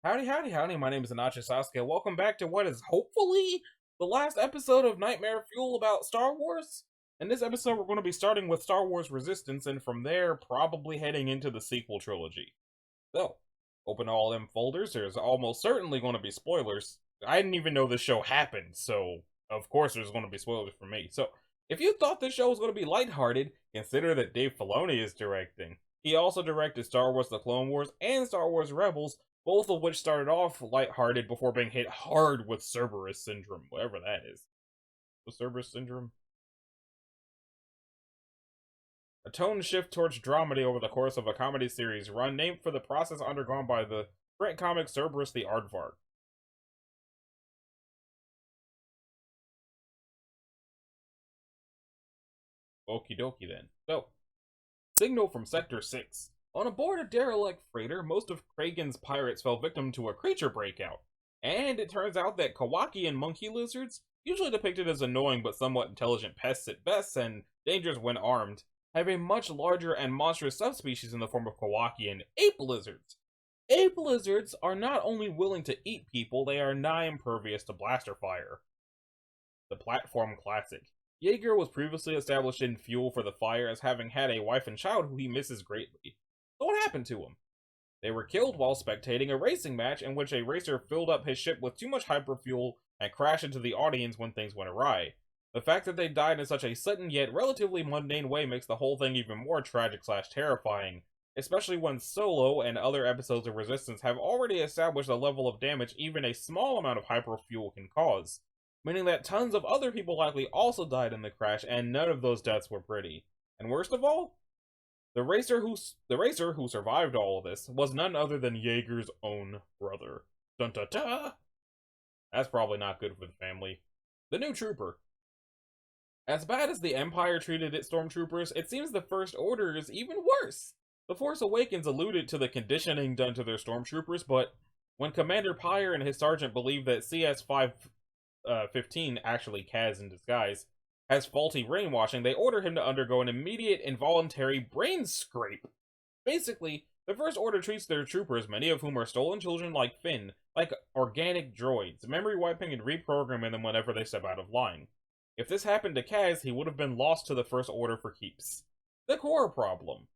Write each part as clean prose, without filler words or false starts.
Howdy, howdy, howdy. My name is Anacha Sasuke. Welcome back to what is hopefully the last episode of Nightmare Fuel about Star Wars. In this episode, we're going to be starting with Star Wars Resistance, and from there, probably heading into the sequel trilogy. So, open all them folders. There's almost certainly going to be spoilers. I didn't even know this show happened, so of course there's going to be spoilers for me. So, if you thought this show was going to be lighthearted, consider that Dave Filoni is directing. He also directed Star Wars The Clone Wars and Star Wars Rebels, both of which started off lighthearted before being hit hard with Cerberus syndrome, whatever that is. The Cerberus syndrome? A tone shift towards dramedy over the course of a comedy series run named for the process undergone by the print comic Cerberus the Aardvark. Okie dokie then. So, signal from Sector 6. On board a derelict freighter, most of Kragan's pirates fell victim to a creature breakout. And it turns out that Kowakian monkey lizards, usually depicted as annoying but somewhat intelligent pests at best and dangerous when armed, have a much larger and monstrous subspecies in the form of Kowakian ape lizards. Ape lizards are not only willing to eat people, they are nigh impervious to blaster fire. The platform classic. Jaeger was previously established in Fuel for the Fire as having had a wife and child who he misses greatly. So what happened to him? They were killed while spectating a racing match in which a racer filled up his ship with too much hyperfuel and crashed into the audience when things went awry. The fact that they died in such a sudden yet relatively mundane way makes the whole thing even more tragic/terrifying, especially when Solo and other episodes of Resistance have already established the level of damage even a small amount of hyperfuel can cause, meaning that tons of other people likely also died in the crash and none of those deaths were pretty. And worst of all, the racer who survived all of this was none other than Jaeger's own brother. Dun dun dun! That's probably not good for the family. The new trooper. As bad as the Empire treated its stormtroopers, it seems the First Order is even worse. The Force Awakens alluded to the conditioning done to their stormtroopers, but when Commander Pyre and his sergeant believed that CS-515, actually Kaz in disguise, has faulty brainwashing, they order him to undergo an immediate involuntary brain scrape. Basically, the First Order treats their troopers, many of whom are stolen children like Finn, like organic droids, memory wiping and reprogramming them whenever they step out of line. If this happened to Kaz, he would have been lost to the First Order for keeps. The core problem.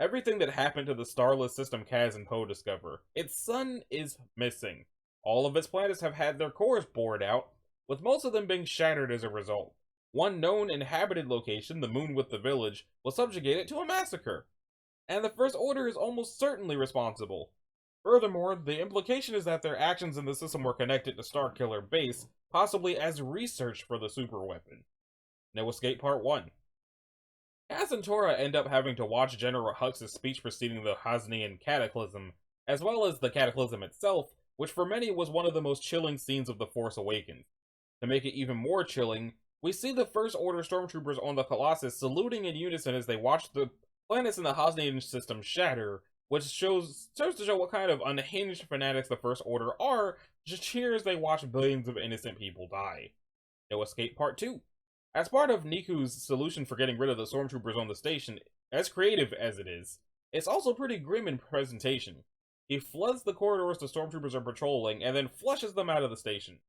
Everything that happened to the starless system Kaz and Poe discover. Its sun is missing. All of its planets have had their cores bored out, with most of them being shattered as a result. One known inhabited location, the moon with the village, was subjugated to a massacre, and the First Order is almost certainly responsible. Furthermore, the implication is that their actions in the system were connected to Starkiller Base, possibly as research for the superweapon. No Escape Part 1. Kaz and Tora end up having to watch General Hux's speech preceding the Hosnian Cataclysm, as well as the Cataclysm itself, which for many was one of the most chilling scenes of The Force Awakens. To make it even more chilling, we see the First Order stormtroopers on the Colossus saluting in unison as they watch the planets in the Hosnian system shatter, which serves to show what kind of unhinged fanatics the First Order are, just cheer as they watch billions of innocent people die. No Escape Part 2. As part of Niku's solution for getting rid of the stormtroopers on the station, as creative as it is, it's also pretty grim in presentation. He floods the corridors the stormtroopers are patrolling, and then flushes them out of the station.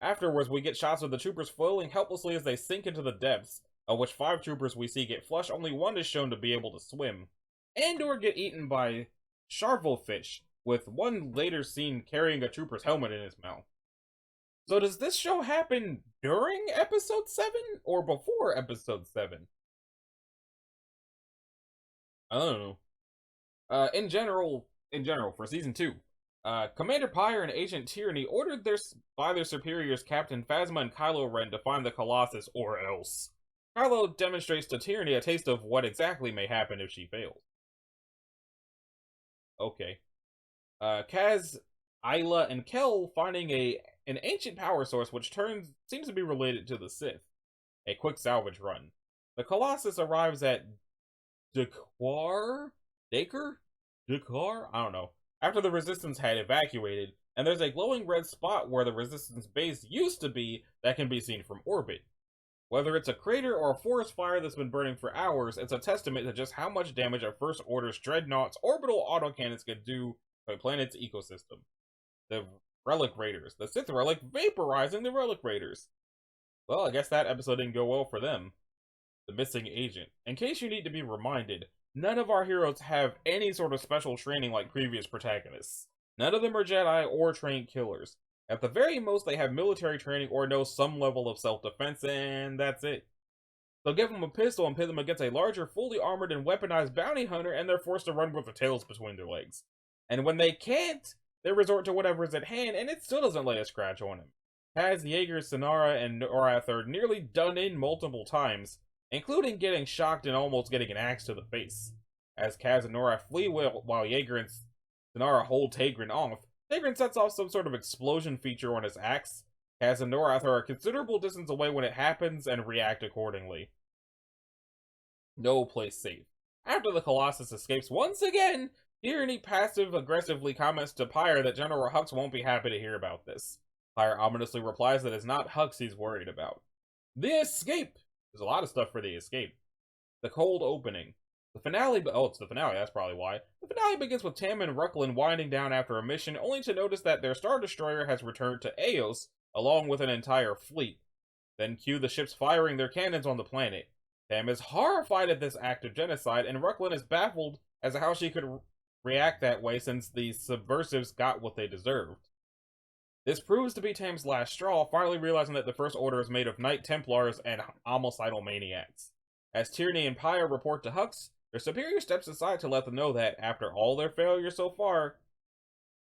Afterwards, we get shots of the troopers flailing helplessly as they sink into the depths, of which 5 troopers we see get flushed, only 1 is shown to be able to swim, and or get eaten by Sharvelfish, with 1 later seen carrying a trooper's helmet in his mouth. So does this show happen during Episode 7, or before Episode 7? I don't know. In general, for Season 2, Commander Pyre and Agent Tyranny ordered by their superiors Captain Phasma and Kylo Ren to find the Colossus or else. Kylo demonstrates to Tyranny a taste of what exactly may happen if she fails. Okay. Kaz, Isla, and Kel finding an ancient power source which seems to be related to the Sith. A quick salvage run. The Colossus arrives at Dakar? Dakar? I don't know. After the Resistance had evacuated, and there's a glowing red spot where the Resistance base used to be that can be seen from orbit. Whether it's a crater or a forest fire that's been burning for hours, it's a testament to just how much damage a First Order's Dreadnought's orbital autocannons can do to a planet's ecosystem. The Relic Raiders. The Sith Relic vaporizing the Relic Raiders. Well, I guess that episode didn't go well for them. The missing agent. In case you need to be reminded, none of our heroes have any sort of special training like previous protagonists. None of them are Jedi or trained killers. At the very most, they have military training or know some level of self-defense, and that's it. So give them a pistol and pit them against a larger, fully armored and weaponized bounty hunter, and they're forced to run with their tails between their legs. And when they can't, they resort to whatever is at hand, and it still doesn't lay a scratch on him. Kaz, Yeager, Synara, and Norath are nearly done in multiple times, including getting shocked and almost getting an axe to the face. As Kaz and Norath flee while Yeager and Synara hold Tegrin off, Tegrin sets off some sort of explosion feature on his axe. Kaz and Norath are a considerable distance away when it happens and react accordingly. No place safe. After the Colossus escapes once again, Tyranny passive-aggressively comments to Pyre that General Hux won't be happy to hear about this. Pyre ominously replies that it's not Hux he's worried about. The escape! There's a lot of stuff for the escape. The cold opening. The finale, oh, it's the finale, that's probably why. The finale begins with Tam and Rucklin winding down after a mission, only to notice that their Star Destroyer has returned to Eos, along with an entire fleet. Then cue the ships firing their cannons on the planet. Tam is horrified at this act of genocide, and Rucklin is baffled as to how she could react that way since the subversives got what they deserved. This proves to be Tam's last straw, finally realizing that the First Order is made of Knight Templars and homicidal maniacs. As Tyranny and Pyre report to Hux, their superior steps aside to let them know that, after all their failures so far,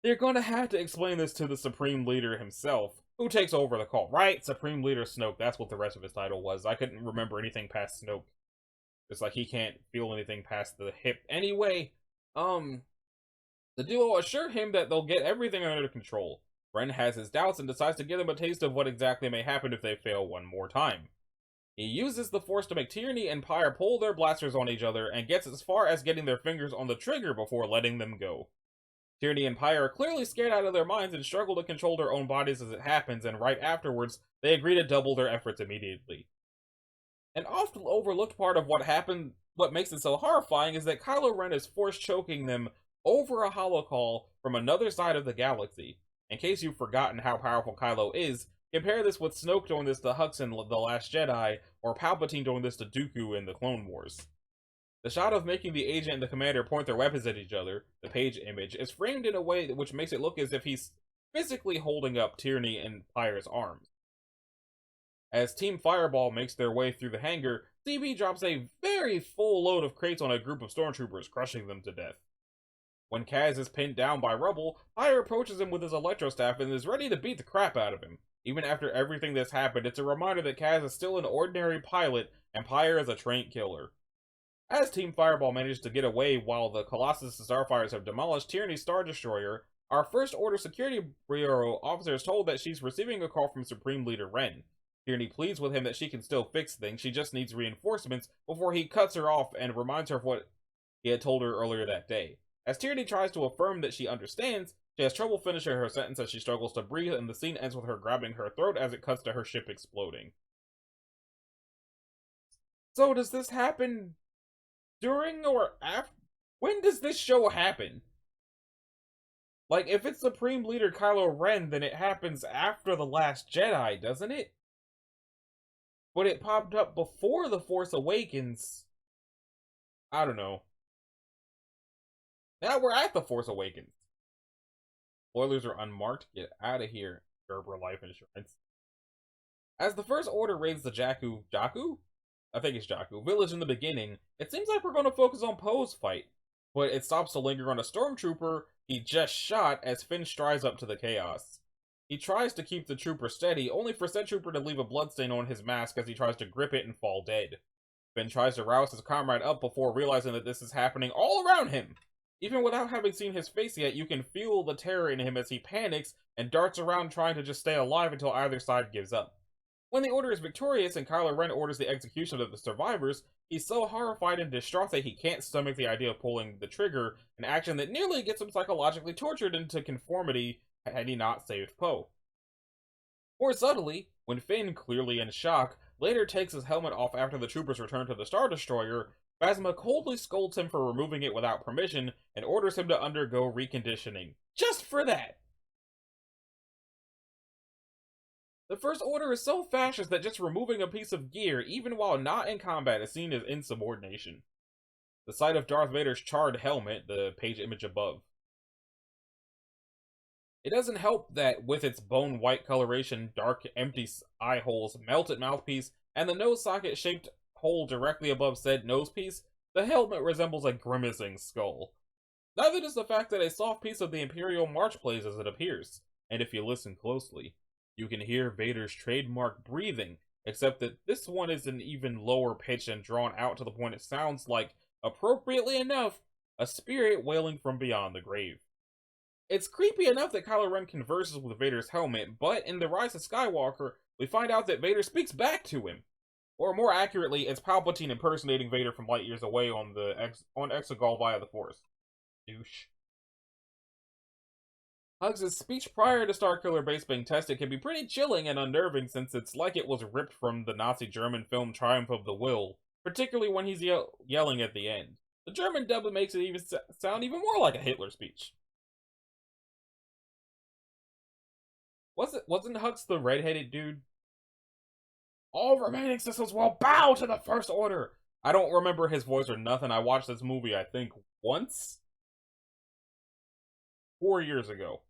they're going to have to explain this to the Supreme Leader himself, who takes over the call. Right? Supreme Leader Snoke, that's what the rest of his title was. I couldn't remember anything past Snoke. It's like he can't feel anything past the hip. Anyway, the duo assure him that they'll get everything under control. Ren has his doubts and decides to give them a taste of what exactly may happen if they fail one more time. He uses the Force to make Tyranny and Pyre pull their blasters on each other and gets as far as getting their fingers on the trigger before letting them go. Tyranny and Pyre are clearly scared out of their minds and struggle to control their own bodies as it happens, and right afterwards, they agree to double their efforts immediately. An often overlooked part of what makes it so horrifying is that Kylo Ren is force choking them over a holocall from another side of the galaxy. In case you've forgotten how powerful Kylo is, compare this with Snoke doing this to Hux in The Last Jedi, or Palpatine doing this to Dooku in the Clone Wars. The shot of making the agent and the commander point their weapons at each other, the page image, is framed in a way which makes it look as if he's physically holding up Tyranny and Pyre's arms. As Team Fireball makes their way through the hangar, CB drops a very full load of crates on a group of stormtroopers, crushing them to death. When Kaz is pinned down by rubble, Pyre approaches him with his electrostaff and is ready to beat the crap out of him. Even after everything that's happened, it's a reminder that Kaz is still an ordinary pilot and Pyre is a trained killer. As Team Fireball manages to get away while the Colossus and Starfires have demolished Tyranny's Star Destroyer, our First Order Security Bureau officer is told that she's receiving a call from Supreme Leader Ren. Tyranny pleads with him that she can still fix things, she just needs reinforcements before he cuts her off and reminds her of what he had told her earlier that day. As Tyranny tries to affirm that she understands, she has trouble finishing her sentence as she struggles to breathe, and the scene ends with her grabbing her throat as it cuts to her ship exploding. So does this happen during or after? When does this show happen? Like, if it's Supreme Leader Kylo Ren, then it happens after The Last Jedi, doesn't it? But it popped up before The Force Awakens. I don't know. Now we're at The Force Awakens. Spoilers are unmarked. Get out of here, Gerber Life Insurance. As the First Order raids the Jakku? I think it's Jakku village in the beginning, it seems like we're going to focus on Poe's fight, but it stops to linger on a stormtrooper he just shot as Finn strides up to the chaos. He tries to keep the trooper steady, only for said trooper to leave a bloodstain on his mask as he tries to grip it and fall dead. Finn tries to rouse his comrade up before realizing that this is happening all around him. Even without having seen his face yet, you can feel the terror in him as he panics and darts around trying to just stay alive until either side gives up. When the Order is victorious and Kylo Ren orders the execution of the survivors, he's so horrified and distraught that he can't stomach the idea of pulling the trigger, an action that nearly gets him psychologically tortured into conformity had he not saved Poe. More subtly, when Finn, clearly in shock, later takes his helmet off after the troopers return to the Star Destroyer, Phasma coldly scolds him for removing it without permission and orders him to undergo reconditioning. Just for that! The First Order is so fascist that just removing a piece of gear, even while not in combat, is seen as insubordination. The sight of Darth Vader's charred helmet, the page image above. It doesn't help that with its bone white coloration, dark empty eye holes, melted mouthpiece, and the nose socket shaped hole directly above said nosepiece, the helmet resembles a grimacing skull. Neither does the fact that a soft piece of the Imperial March plays as it appears, and if you listen closely, you can hear Vader's trademark breathing, except that this one is an even lower pitch and drawn out to the point it sounds like, appropriately enough, a spirit wailing from beyond the grave. It's creepy enough that Kylo Ren converses with Vader's helmet, but in The Rise of Skywalker, we find out that Vader speaks back to him. Or more accurately, it's Palpatine impersonating Vader from light years away on Exegol via the Force. Douche. Huggs' speech prior to Starkiller Base being tested can be pretty chilling and unnerving since it's like it was ripped from the Nazi German film Triumph of the Will, particularly when he's yelling at the end. The German dub makes it even sound even more like a Hitler speech. Wasn't Hux the redheaded dude? All remaining systems will bow to the First Order! I don't remember his voice or nothing. I watched this movie, I think, once? 4 years ago.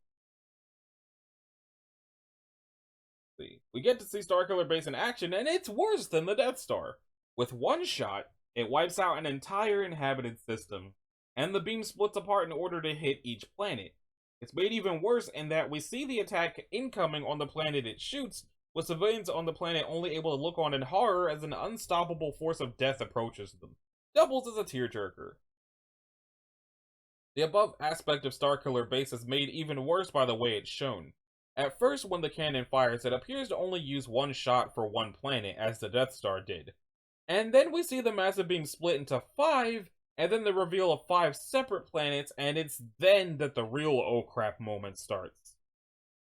We get to see Starkiller Base in action, and it's worse than the Death Star. With one shot, it wipes out an entire inhabited system, and the beam splits apart in order to hit each planet. It's made even worse in that we see the attack incoming on the planet it shoots, with civilians on the planet only able to look on in horror as an unstoppable force of death approaches them. Doubles as a tearjerker. The above aspect of Starkiller Base is made even worse by the way it's shown. At first, when the cannon fires, it appears to only use one shot for one planet, as the Death Star did. And then we see the massive beam split into 5, and then the reveal of 5 separate planets, and it's then that the real oh crap moment starts.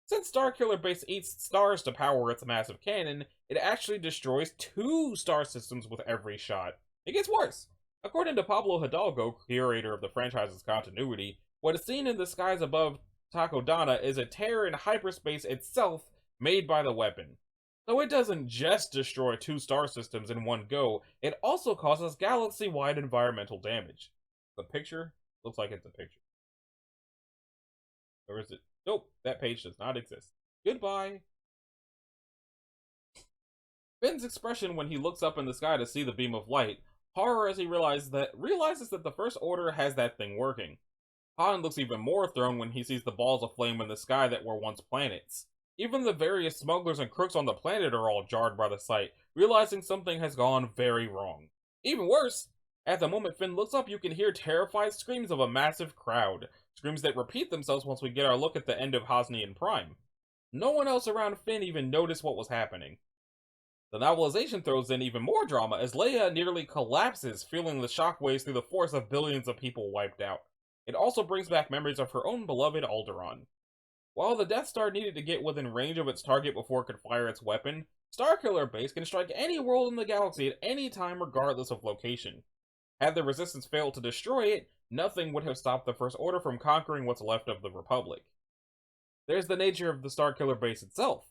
Since Starkiller Base eats stars to power its massive cannon, it actually destroys 2 star systems with every shot. It gets worse. According to Pablo Hidalgo, curator of the franchise's continuity, what is seen in the skies above Takodana is a tear in hyperspace itself made by the weapon. Though it doesn't just destroy 2 star systems in one go, it also causes galaxy-wide environmental damage. The picture looks like it's a picture. Or is it? Nope, that page does not exist. Goodbye. Finn's expression when he looks up in the sky to see the beam of light, horror as he realizes that the First Order has that thing working. Han looks even more thrown when he sees the balls of flame in the sky that were once planets. Even the various smugglers and crooks on the planet are all jarred by the sight, realizing something has gone very wrong. Even worse, at the moment Finn looks up, you can hear terrified screams of a massive crowd, screams that repeat themselves once we get our look at the end of Hosnian Prime. No one else around Finn even noticed what was happening. The novelization throws in even more drama as Leia nearly collapses, feeling the shockwaves through the force of billions of people wiped out. It also brings back memories of her own beloved Alderaan. While the Death Star needed to get within range of its target before it could fire its weapon, Starkiller Base can strike any world in the galaxy at any time regardless of location. Had the Resistance failed to destroy it, nothing would have stopped the First Order from conquering what's left of the Republic. There's the nature of the Starkiller Base itself.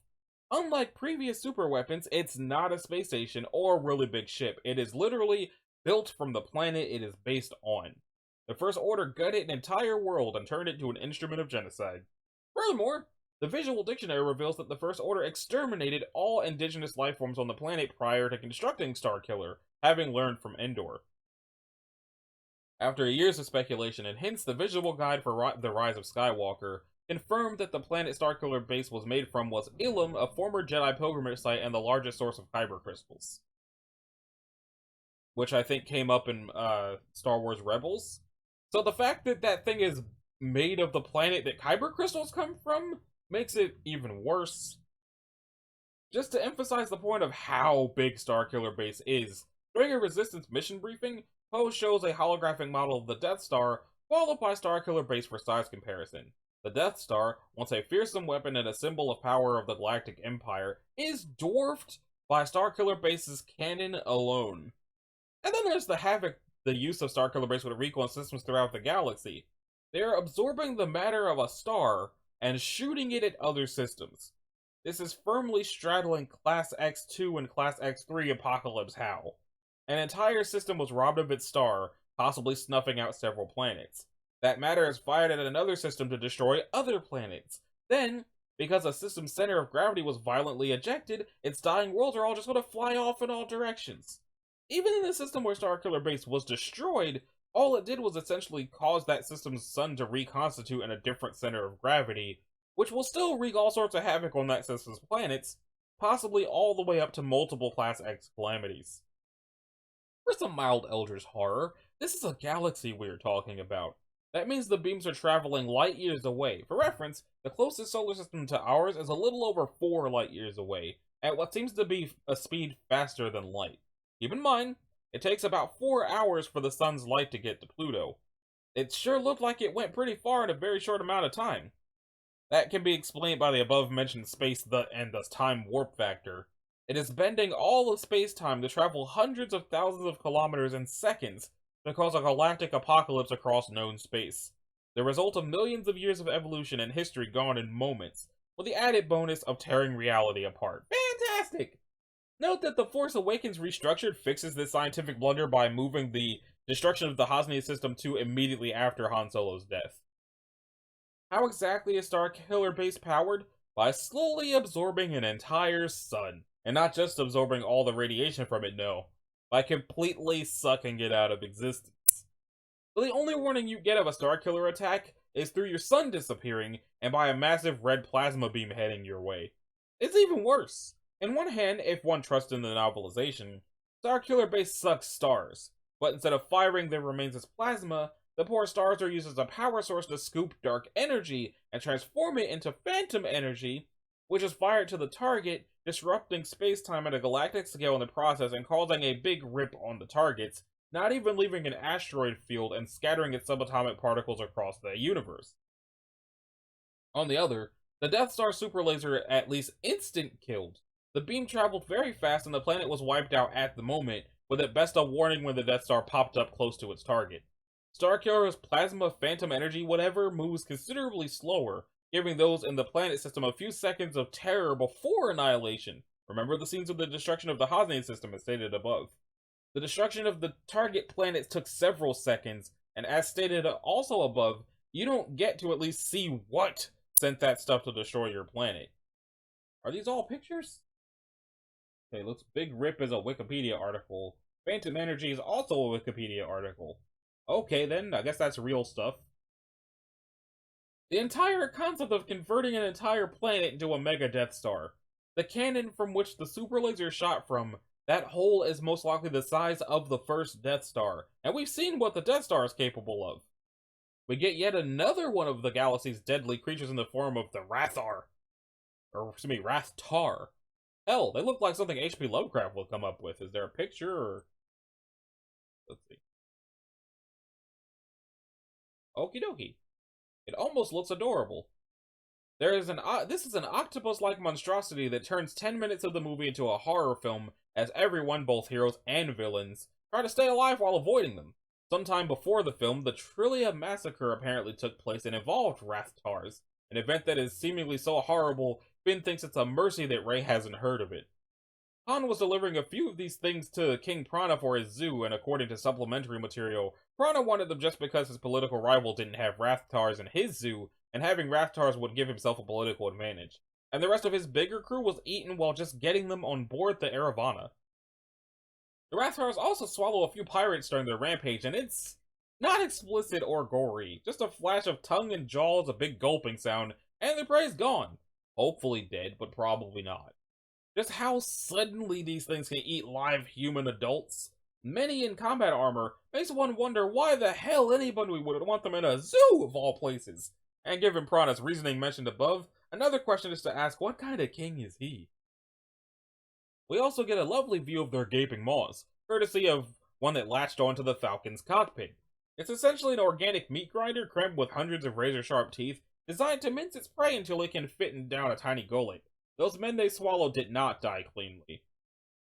Unlike previous superweapons, it's not a space station or really big ship. It is literally built from the planet it is based on. The First Order gutted an entire world and turned it into an instrument of genocide. Furthermore, the visual dictionary reveals that the First Order exterminated all indigenous life forms on the planet prior to constructing Starkiller, having learned from Endor. After years of speculation and hints, the visual guide for The Rise of Skywalker confirmed that the planet Starkiller Base was made from was Ilum, a former Jedi pilgrimage site and the largest source of kyber crystals. Which I think came up in Star Wars Rebels. So the fact that that thing is made of the planet that kyber crystals come from makes it even worse. Just to emphasize the point of how big Starkiller Base is, during a Resistance mission briefing, Poe shows a holographic model of the Death Star, followed by Starkiller Base for size comparison. The Death Star, once a fearsome weapon and a symbol of power of the Galactic Empire, is dwarfed by Starkiller Base's cannon alone. And then there's the havoc the use of Starkiller Base would wreak on systems throughout the galaxy. They are absorbing the matter of a star and shooting it at other systems. This is firmly straddling Class X2 and Class X3 apocalypse how. An entire system was robbed of its star, possibly snuffing out several planets. That matter is fired at another system to destroy other planets. Then, because a system's center of gravity was violently ejected, its dying worlds are all just going to fly off in all directions. Even in the system where Starkiller Base was destroyed, all it did was essentially cause that system's sun to reconstitute in a different center of gravity, which will still wreak all sorts of havoc on that system's planets, possibly all the way up to multiple Class X calamities. For some mild Eldritch horror, this is a galaxy we're talking about. That means the beams are traveling light years away. For reference, the closest solar system to ours is a little over 4 light years away, at what seems to be a speed faster than light. Keep in mind, it takes about 4 hours for the sun's light to get to Pluto. It sure looked like it went pretty far in a very short amount of time. That can be explained by the above-mentioned space and thus time warp factor. It is bending all of space-time to travel hundreds of thousands of kilometers in seconds to cause a galactic apocalypse across known space. The result of millions of years of evolution and history gone in moments, with the added bonus of tearing reality apart. Fantastic! Note that The Force Awakens Restructured fixes this scientific blunder by moving the destruction of the Hosnian system to immediately after Han Solo's death. How exactly is Starkiller Base powered? By slowly absorbing an entire sun. And not just absorbing all the radiation from it, no. By completely sucking it out of existence. So the only warning you get of a Starkiller attack is through your sun disappearing and by a massive red plasma beam heading your way. It's even worse. In one hand, if one trusts in the novelization, Starkiller Base sucks stars, but instead of firing their remains as plasma, the poor stars are used as a power source to scoop dark energy and transform it into phantom energy, which is fired to the target, disrupting space-time at a galactic scale in the process and causing a big rip on the targets, not even leaving an asteroid field and scattering its subatomic particles across the universe. On the other, the Death Star super laser at least instant killed. The beam traveled very fast and the planet was wiped out at the moment, with at best a warning when the Death Star popped up close to its target. Starkiller's plasma phantom energy whatever moves considerably slower, giving those in the planet system a few seconds of terror before annihilation. Remember the scenes of the destruction of the Hosnian system as stated above. The destruction of the target planets took several seconds, and as stated also above, you don't get to at least see what sent that stuff to destroy your planet. Are these all pictures? Okay, looks Big Rip is a Wikipedia article. Phantom Energy is also a Wikipedia article. Okay then, I guess that's real stuff. The entire concept of converting an entire planet into a mega Death Star. The cannon from which the super laser shot from, that hole is most likely the size of the first Death Star, and we've seen what the Death Star is capable of. We get yet another one of the galaxy's deadly creatures in the form of the Rathar. Or, excuse me, Rathtar. Hell, they look like something H.P. Lovecraft will come up with. Is there a picture, or... Let's see. Okie dokie. It almost looks adorable. This is an octopus-like monstrosity that turns 10 minutes of the movie into a horror film as everyone, both heroes and villains, try to stay alive while avoiding them. Sometime before the film, the Trilia massacre apparently took place and involved Rathtars, an event that is seemingly so horrible, Finn thinks it's a mercy that Rey hasn't heard of it. Han was delivering a few of these things to King Prana for his zoo, and according to supplementary material, Prana wanted them just because his political rival didn't have Rathtars in his zoo, and having Rathtars would give himself a political advantage. And the rest of his bigger crew was eaten while just getting them on board the Eravana. The Rathtars also swallow a few pirates during their rampage, and it's not explicit or gory, just a flash of tongue and jaws, a big gulping sound, and the prey's gone. Hopefully dead, but probably not. Just how suddenly these things can eat live human adults, many in combat armor, makes one wonder why the hell anybody would want them in a zoo of all places. And given Prana's reasoning mentioned above, another question is to ask, what kind of king is he? We also get a lovely view of their gaping maws, courtesy of one that latched onto the Falcon's cockpit. It's essentially an organic meat grinder crammed with hundreds of razor-sharp teeth, designed to mince its prey until it can fit down a tiny gullet. Those men they swallowed did not die cleanly.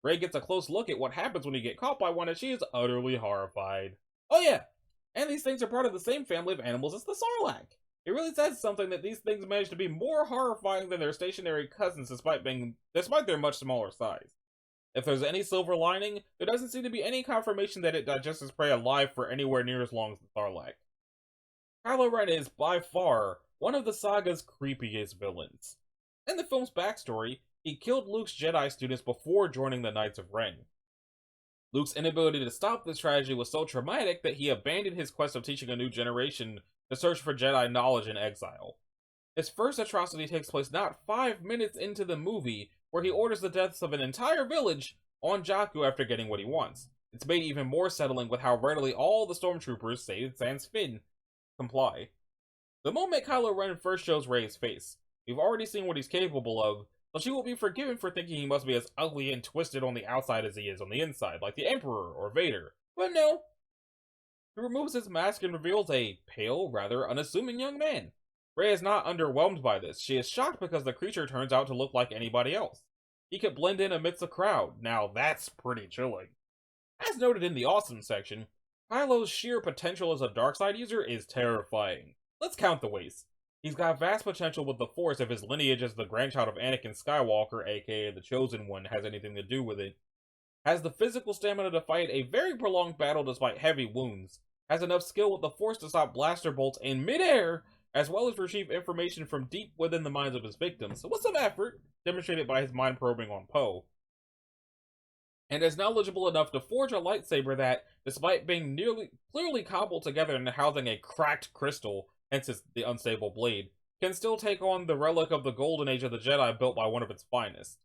Rey gets a close look at what happens when you get caught by one, and she is utterly horrified. Oh yeah, and these things are part of the same family of animals as the Sarlacc. It really says something that these things manage to be more horrifying than their stationary cousins despite their much smaller size. If there's any silver lining, there doesn't seem to be any confirmation that it digests its prey alive for anywhere near as long as the Sarlacc. Kylo Ren is, by far, one of the saga's creepiest villains. In the film's backstory, he killed Luke's Jedi students before joining the Knights of Ren. Luke's inability to stop this tragedy was so traumatic that he abandoned his quest of teaching a new generation to search for Jedi knowledge in exile. His first atrocity takes place not 5 minutes into the movie, where he orders the deaths of an entire village on Jakku after getting what he wants. It's made even more settling with how readily all the stormtroopers, save sans Finn, comply. The moment Kylo Ren first shows Rey's face, we've already seen what he's capable of, so she will be forgiven for thinking he must be as ugly and twisted on the outside as he is on the inside, like the Emperor or Vader. But no. He removes his mask and reveals a pale, rather unassuming young man. Rey is not underwhelmed by this. She is shocked because the creature turns out to look like anybody else. He could blend in amidst the crowd. Now that's pretty chilling. As noted in the awesome section, Kylo's sheer potential as a darkside user is terrifying. Let's count the ways. He's got vast potential with the Force if his lineage as the grandchild of Anakin Skywalker, aka the Chosen One, has anything to do with it. Has the physical stamina to fight a very prolonged battle despite heavy wounds. Has enough skill with the Force to stop blaster bolts in midair, as well as retrieve information from deep within the minds of his victims, with some effort, demonstrated by his mind probing on Poe. And is knowledgeable enough to forge a lightsaber that, despite being clearly cobbled together and housing a cracked crystal, hence the unstable blade, can still take on the relic of the golden age of the Jedi built by one of its finest.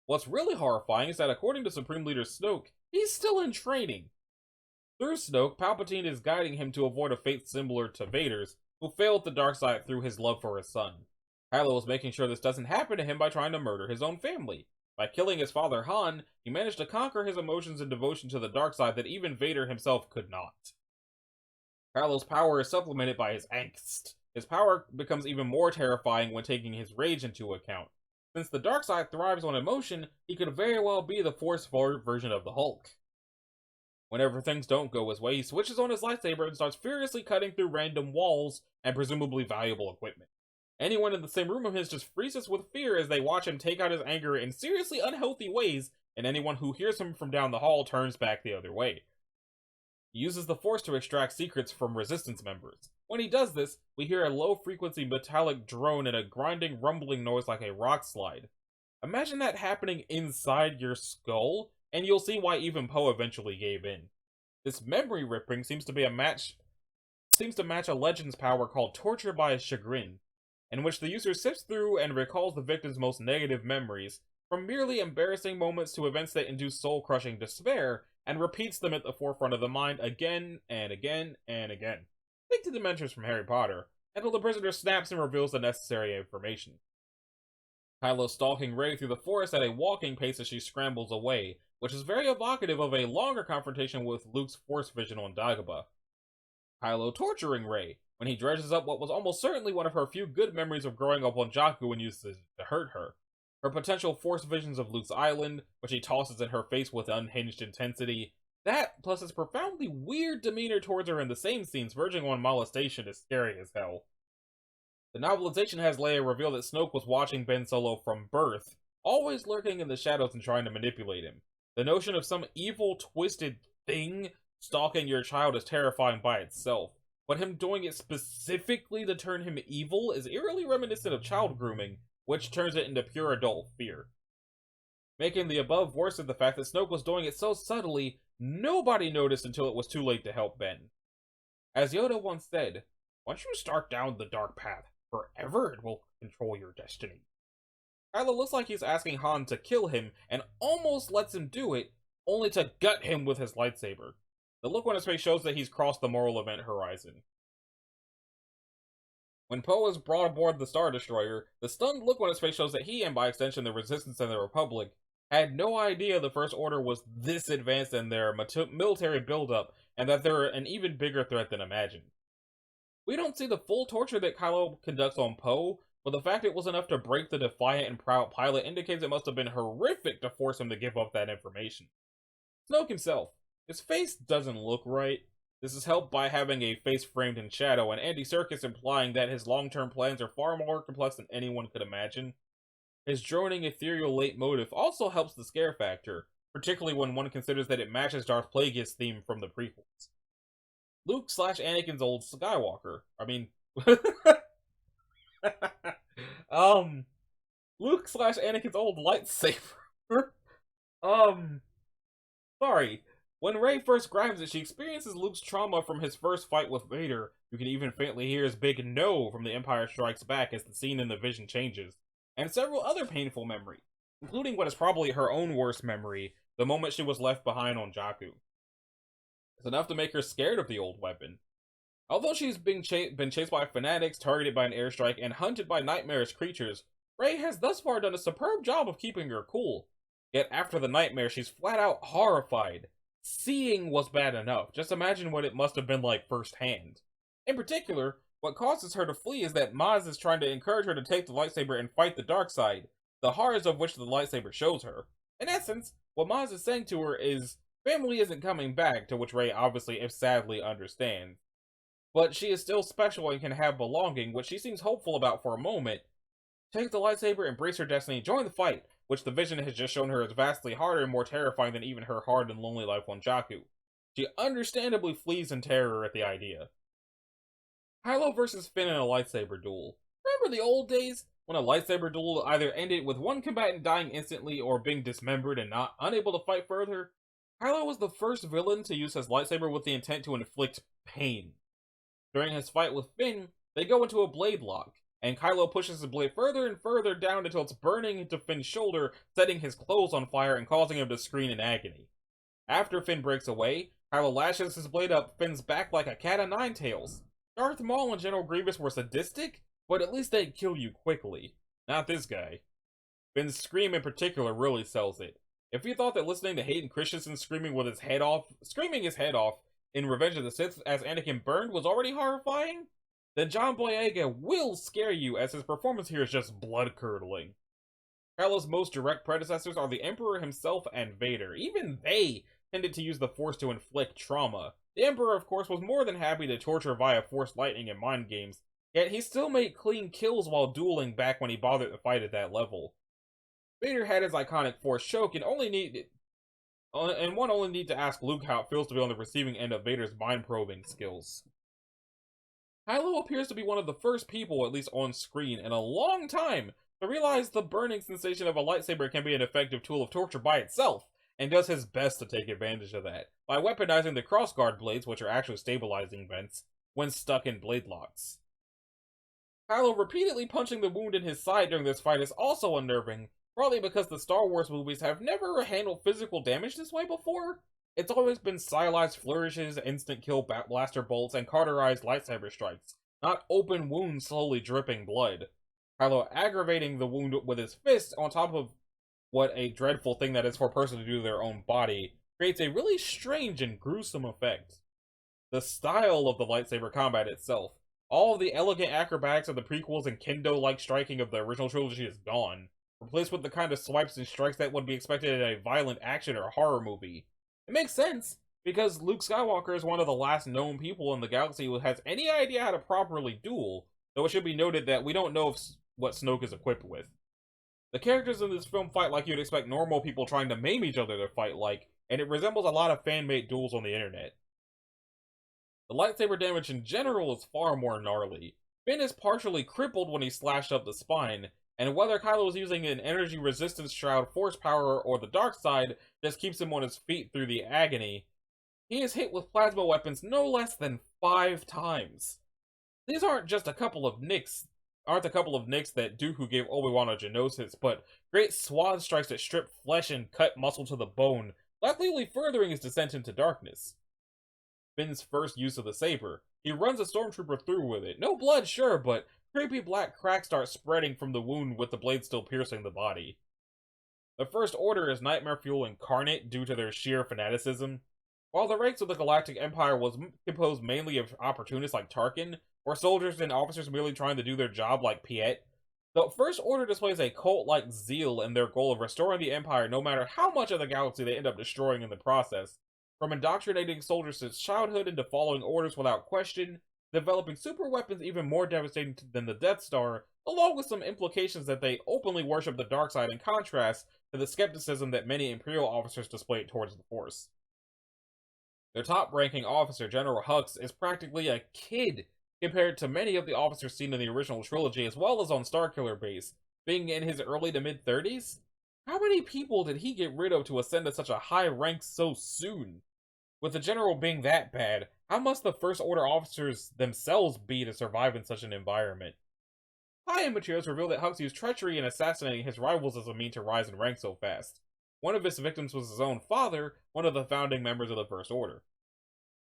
What's really horrifying is that according to Supreme Leader Snoke, he's still in training. Through Snoke, Palpatine is guiding him to avoid a fate similar to Vader's, who failed the dark side through his love for his son. Kylo is making sure this doesn't happen to him by trying to murder his own family. By killing his father Han, he managed to conquer his emotions and devotion to the dark side that even Vader himself could not. Kylo's power is supplemented by his angst. His power becomes even more terrifying when taking his rage into account. Since the dark side thrives on emotion, he could very well be the Force-forward version of the Hulk. Whenever things don't go his way, he switches on his lightsaber and starts furiously cutting through random walls and presumably valuable equipment. Anyone in the same room of his just freezes with fear as they watch him take out his anger in seriously unhealthy ways, and anyone who hears him from down the hall turns back the other way. He uses the Force to extract secrets from Resistance members. When he does this, we hear a low-frequency metallic drone and a grinding, rumbling noise like a rock slide. Imagine that happening inside your skull, and you'll see why even Poe eventually gave in. This memory ripping seems to match a legend's power called Torture by Chagrin, in which the user sifts through and recalls the victim's most negative memories, from merely embarrassing moments to events that induce soul-crushing despair, and repeats them at the forefront of the mind again and again and again. Think to the mentors from Harry Potter, until the prisoner snaps and reveals the necessary information. Kylo stalking Rey through the forest at a walking pace as she scrambles away, which is very evocative of a longer confrontation with Luke's Force vision on Dagobah. Kylo torturing Rey, when he dredges up what was almost certainly one of her few good memories of growing up on Jakku and uses it to hurt her. Her potential Force visions of Luke's island, which he tosses in her face with unhinged intensity. That, plus his profoundly weird demeanor towards her in the same scenes verging on molestation, is scary as hell. The novelization has Leia reveal that Snoke was watching Ben Solo from birth, always lurking in the shadows and trying to manipulate him. The notion of some evil, twisted thing stalking your child is terrifying by itself, but him doing it specifically to turn him evil is eerily reminiscent of child grooming, which turns it into pure adult fear. Making the above worse is the fact that Snoke was doing it so subtly, nobody noticed until it was too late to help Ben. As Yoda once said, "Once you start down the dark path, forever it will control your destiny." Kylo looks like he's asking Han to kill him, and almost lets him do it, only to gut him with his lightsaber. The look on his face shows that he's crossed the moral event horizon. When Poe is brought aboard the Star Destroyer, the stunned look on his face shows that he, and by extension the Resistance and the Republic, had no idea the First Order was this advanced in their military buildup, and that they're an even bigger threat than imagined. We don't see the full torture that Kylo conducts on Poe, but the fact it was enough to break the defiant and proud pilot indicates it must have been horrific to force him to give up that information. Snoke himself. His face doesn't look right. This is helped by having a face framed in shadow, and Andy Serkis implying that his long-term plans are far more complex than anyone could imagine. His droning, ethereal leitmotif also helps the scare factor, particularly when one considers that it matches Darth Plagueis' theme from the prequels. Luke/Anakin's old Skywalker. I mean, Luke/Anakin's old lightsaber. Sorry. When Rey first grabs it, she experiences Luke's trauma from his first fight with Vader. You can even faintly hear his big no from The Empire Strikes Back as the scene in the vision changes, and several other painful memories, including what is probably her own worst memory, the moment she was left behind on Jakku. It's enough to make her scared of the old weapon. Although she's been chased by fanatics, targeted by an airstrike, and hunted by nightmarish creatures, Rey has thus far done a superb job of keeping her cool. Yet after the nightmare, she's flat out horrified. Seeing was bad enough, just imagine what it must have been like firsthand. In particular, what causes her to flee is that Maz is trying to encourage her to take the lightsaber and fight the dark side, the horrors of which the lightsaber shows her. In essence, what Maz is saying to her is, family isn't coming back, to which Rey obviously, if sadly, understands. But she is still special and can have belonging, which she seems hopeful about for a moment. Take the lightsaber, embrace her destiny, join the fight, which the Vision has just shown her is vastly harder and more terrifying than even her hard and lonely life on Jakku. She understandably flees in terror at the idea. Kylo versus Finn in a lightsaber duel. Remember the old days, when a lightsaber duel either ended with one combatant dying instantly or being dismembered and not unable to fight further? Kylo was the first villain to use his lightsaber with the intent to inflict pain. During his fight with Finn, they go into a blade lock, and Kylo pushes the blade further and further down until it's burning into Finn's shoulder, setting his clothes on fire and causing him to scream in agony. After Finn breaks away, Kylo lashes his blade up Finn's back like a cat o' nine tails. Darth Maul and General Grievous were sadistic, but at least they'd kill you quickly. Not this guy. Finn's scream in particular really sells it. If you thought that listening to Hayden Christensen screaming his head off in Revenge of the Sith as Anakin burned was already horrifying, then John Boyega will scare you, as his performance here is just blood-curdling. Kylo's most direct predecessors are the Emperor himself and Vader. Even they tended to use the Force to inflict trauma. The Emperor, of course, was more than happy to torture via Force lightning and mind games, yet he still made clean kills while dueling back when he bothered to fight at that level. Vader had his iconic Force choke and one only need to ask Luke how it feels to be on the receiving end of Vader's mind-probing skills. Kylo appears to be one of the first people, at least on screen, in a long time to realize the burning sensation of a lightsaber can be an effective tool of torture by itself, and does his best to take advantage of that, by weaponizing the crossguard blades, which are actually stabilizing vents, when stuck in blade locks. Kylo repeatedly punching the wound in his side during this fight is also unnerving, probably because the Star Wars movies have never handled physical damage this way before. It's always been stylized flourishes, instant kill blaster bolts, and cauterized lightsaber strikes, not open wounds slowly dripping blood. Kylo aggravating the wound with his fist on top of what a dreadful thing that is for a person to do to their own body creates a really strange and gruesome effect. The style of the lightsaber combat itself, all of the elegant acrobatics of the prequels and kendo-like striking of the original trilogy is gone, replaced with the kind of swipes and strikes that would be expected in a violent action or horror movie. It makes sense, because Luke Skywalker is one of the last known people in the galaxy who has any idea how to properly duel, though it should be noted that we don't know what Snoke is equipped with. The characters in this film fight like you'd expect normal people trying to maim each other to fight like, and it resembles a lot of fan-made duels on the internet. The lightsaber damage in general is far more gnarly. Finn is partially crippled when he's slashed up the spine, and whether Kylo is using an energy resistance shroud, force power, or the dark side just keeps him on his feet through the agony, he is hit with plasma weapons no less than 5 times. These aren't a couple of nicks that Dooku gave Obi-Wan a Geonosis, but great swath strikes that strip flesh and cut muscle to the bone, likely furthering his descent into darkness. Finn's first use of the saber, he runs a stormtrooper through with it. No blood, sure, but creepy black cracks start spreading from the wound with the blade still piercing the body. The First Order is nightmare fuel incarnate due to their sheer fanaticism. While the ranks of the Galactic Empire was composed mainly of opportunists like Tarkin, or soldiers and officers merely trying to do their job like Piet, the First Order displays a cult-like zeal in their goal of restoring the Empire no matter how much of the galaxy they end up destroying in the process, from indoctrinating soldiers since childhood into following orders without question, developing super weapons even more devastating than the Death Star, along with some implications that they openly worship the dark side in contrast to the skepticism that many Imperial officers displayed towards the Force. Their top-ranking officer, General Hux, is practically a kid compared to many of the officers seen in the original trilogy as well as on Starkiller Base, being in his early to mid-30s. How many people did he get rid of to ascend to such a high rank so soon? With the general being that bad, how must the First Order officers themselves be to survive in such an environment? Tie-in materials reveal that Hux used treachery in assassinating his rivals as a means to rise in rank so fast. One of his victims was his own father, one of the founding members of the First Order.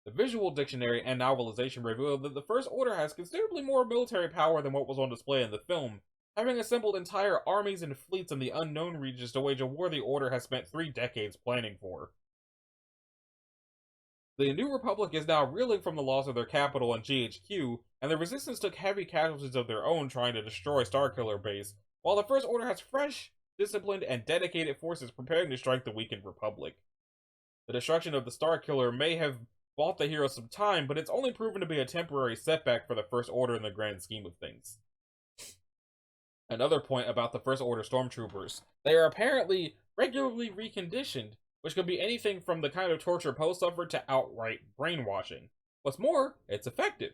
The visual dictionary and novelization reveal that the First Order has considerably more military power than what was on display in the film, having assembled entire armies and fleets in the unknown regions to wage a war the Order has spent 3 decades planning for. The New Republic is now reeling from the loss of their capital and GHQ, and the Resistance took heavy casualties of their own trying to destroy Starkiller Base, while the First Order has fresh, disciplined, and dedicated forces preparing to strike the weakened Republic. The destruction of the Starkiller may have bought the heroes some time, but it's only proven to be a temporary setback for the First Order in the grand scheme of things. Another point about the First Order stormtroopers: they are apparently regularly reconditioned, which could be anything from the kind of torture Poe suffered to outright brainwashing. What's more, it's effective.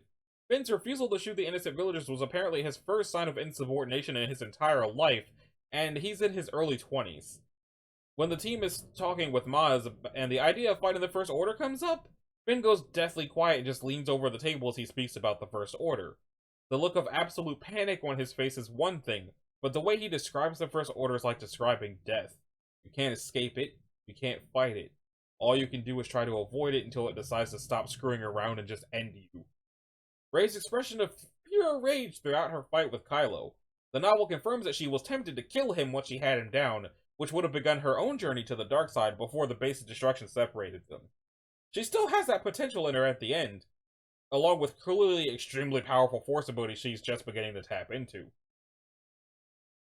Finn's refusal to shoot the innocent villagers was apparently his first sign of insubordination in his entire life, and he's in his early 20s. When the team is talking with Maz and the idea of fighting the First Order comes up, Finn goes deathly quiet and just leans over the table as he speaks about the First Order. The look of absolute panic on his face is one thing, but the way he describes the First Order is like describing death. You can't escape it. You can't fight it. All you can do is try to avoid it until it decides to stop screwing around and just end you. Rey's expression of pure rage throughout her fight with Kylo. The novel confirms that she was tempted to kill him once she had him down, which would have begun her own journey to the dark side before the base of destruction separated them. She still has that potential in her at the end, along with clearly extremely powerful force abilities she's just beginning to tap into.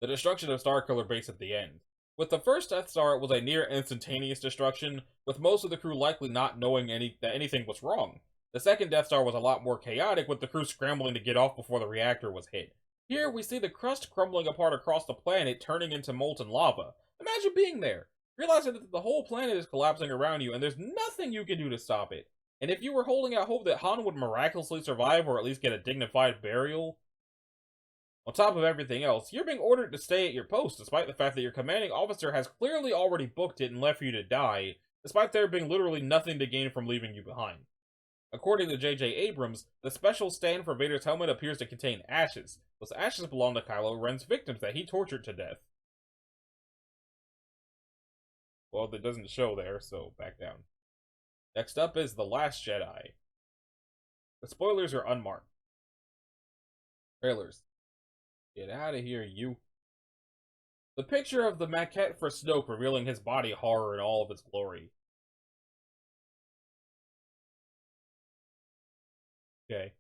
The destruction of Starkiller Base at the end. With the first Death Star, it was a near instantaneous destruction, with most of the crew likely not knowing that anything was wrong. The second Death Star was a lot more chaotic, with the crew scrambling to get off before the reactor was hit. Here, we see the crust crumbling apart across the planet, turning into molten lava. Imagine being there, realizing that the whole planet is collapsing around you, and there's nothing you can do to stop it. And if you were holding out hope that Han would miraculously survive, or at least get a dignified burial, on top of everything else, you're being ordered to stay at your post, despite the fact that your commanding officer has clearly already booked it and left you to die, despite there being literally nothing to gain from leaving you behind. According to J.J. Abrams, the special stand for Vader's helmet appears to contain ashes. Those ashes belong to Kylo Ren's victims that he tortured to death. Well, that doesn't show there, so back down. Next up is The Last Jedi. The spoilers are unmarked. Trailers. Get out of here, you. The picture of the maquette for Snoke revealing his body horror in all of its glory. Okay.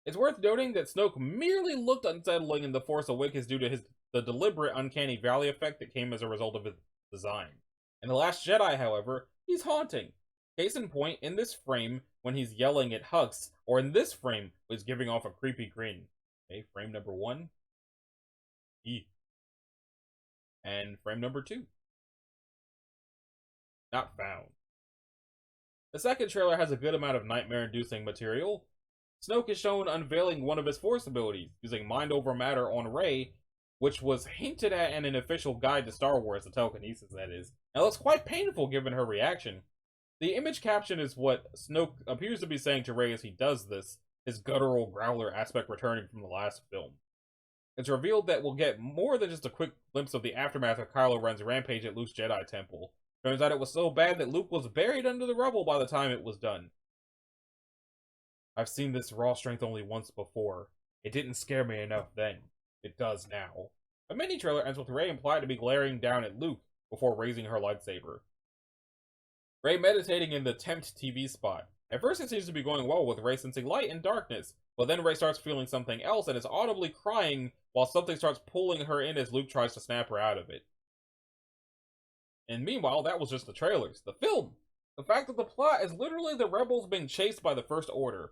It's worth noting that Snoke merely looked unsettling in The Force Awakens due to the deliberate uncanny valley effect that came as a result of his design. In The Last Jedi, however, he's haunting. Case in point, in this frame, when he's yelling at Hux, or in this frame, when he's giving off a creepy grin. Okay, frame number 1. E. And frame number 2. Not found. The second trailer has a good amount of nightmare-inducing material. Snoke is shown unveiling one of his Force abilities, using mind over matter on Rey, which was hinted at in an official guide to Star Wars, the telekinesis that is. Now, it's quite painful given her reaction. The image caption is what Snoke appears to be saying to Rey as he does this, his guttural growler aspect returning from the last film. It's revealed that we'll get more than just a quick glimpse of the aftermath of Kylo Ren's rampage at Luke's Jedi Temple. Turns out it was so bad that Luke was buried under the rubble by the time it was done. I've seen this raw strength only once before. It didn't scare me enough then. It does now. A mini-trailer ends with Rey implied to be glaring down at Luke before raising her lightsaber. Rey meditating in the Tempt TV spot. At first it seems to be going well with Rey sensing light and darkness, but then Rey starts feeling something else and is audibly crying while something starts pulling her in as Luke tries to snap her out of it. And meanwhile, that was just the trailers. The film! The fact that the plot is literally the rebels being chased by the First Order.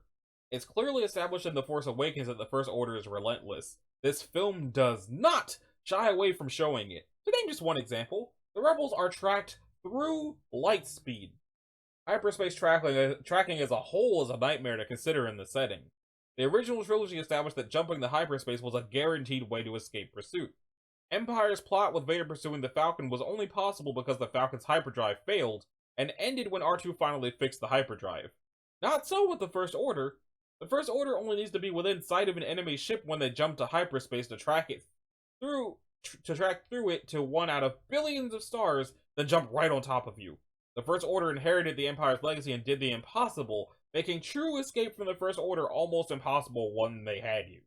It's clearly established in The Force Awakens that the First Order is relentless. This film does not shy away from showing it. To name just one example, the rebels are tracked through light speed. Hyperspace tracking as a whole is a nightmare to consider in the setting. The original trilogy established that jumping the hyperspace was a guaranteed way to escape pursuit. Empire's plot with Vader pursuing the Falcon was only possible because the Falcon's hyperdrive failed, and ended when R2 finally fixed the hyperdrive. Not so with the First Order. The First Order only needs to be within sight of an enemy ship when they jump to hyperspace to track through it to one out of billions of stars, then jump right on top of you. The First Order inherited the Empire's legacy and did the impossible, making true escape from the First Order almost impossible when they had you.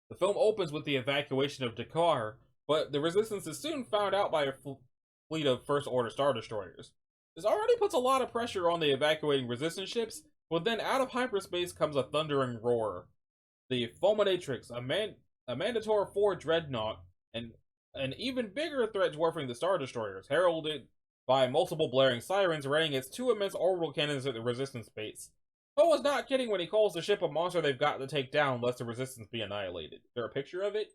The film opens with the evacuation of Dakar, but the Resistance is soon found out by a fleet of First Order Star Destroyers. This already puts a lot of pressure on the evacuating Resistance ships, but then out of hyperspace comes a thundering roar. The Fulminatrix, a Manticore 4 dreadnought, and an even bigger threat dwarfing the Star Destroyers, heralded by multiple blaring sirens, raining its two immense orbital cannons at the Resistance base. Poe is not kidding when he calls the ship a monster they've got to take down lest the Resistance be annihilated. Is there a picture of it?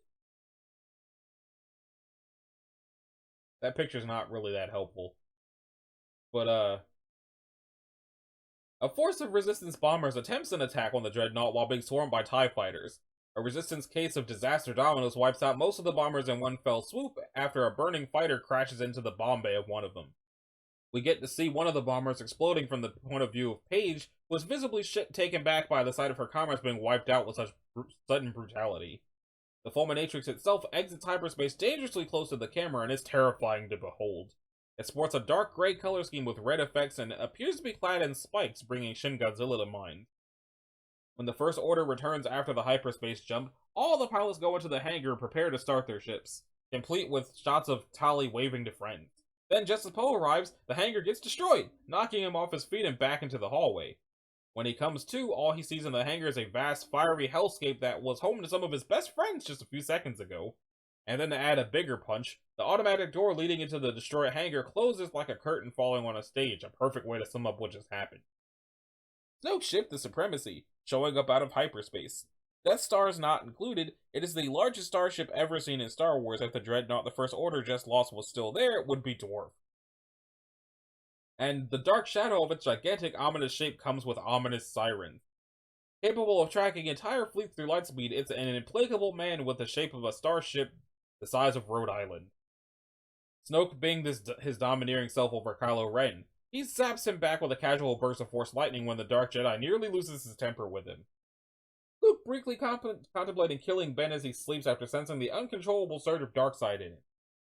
That picture's not really that helpful. But, a force of Resistance bombers attempts an attack on the Dreadnought while being swarmed by TIE fighters. A Resistance case of disaster dominoes wipes out most of the bombers in one fell swoop after a burning fighter crashes into the bomb bay of one of them. We get to see one of the bombers exploding from the point of view of Paige, who was visibly taken back by the sight of her comrades being wiped out with such sudden brutality. The Fulminatrix itself exits hyperspace dangerously close to the camera and is terrifying to behold. It sports a dark gray color scheme with red effects and appears to be clad in spikes, bringing Shin Godzilla to mind. When the First Order returns after the hyperspace jump, all the pilots go into the hangar and prepare to start their ships, complete with shots of Tali waving to friends. Then, just as Poe arrives, the hangar gets destroyed, knocking him off his feet and back into the hallway. When he comes to, all he sees in the hangar is a vast, fiery hellscape that was home to some of his best friends just a few seconds ago. And then to add a bigger punch, the automatic door leading into the destroyed hangar closes like a curtain falling on a stage, a perfect way to sum up what just happened. Snoke's ship, the Supremacy, showing up out of hyperspace. Death Star is not included. It is the largest starship ever seen in Star Wars. If the Dreadnought the First Order just lost was still there, it would be dwarfed. And the dark shadow of its gigantic, ominous shape comes with ominous sirens. Capable of tracking entire fleets through lightspeed, it's an implacable man with the shape of a starship the size of Rhode Island. Snoke being his domineering self over Kylo Ren, he zaps him back with a casual burst of Force lightning when the Dark Jedi nearly loses his temper with him. Luke briefly contemplating killing Ben as he sleeps after sensing the uncontrollable surge of dark side in it.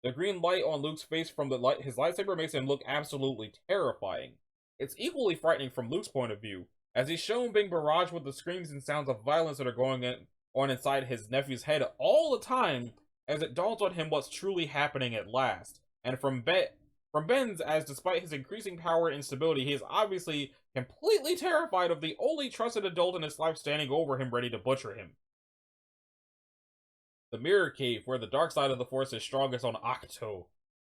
The green light on Luke's face from his lightsaber makes him look absolutely terrifying. It's equally frightening from Luke's point of view, as he's shown being barraged with the screams and sounds of violence that are going on inside his nephew's head all the time, as it dawns on him what's truly happening at last. And from Ben's, as despite his increasing power and instability, he is obviously completely terrified of the only trusted adult in his life standing over him ready to butcher him. The Mirror Cave, where the dark side of the Force is strongest on Ahch-To,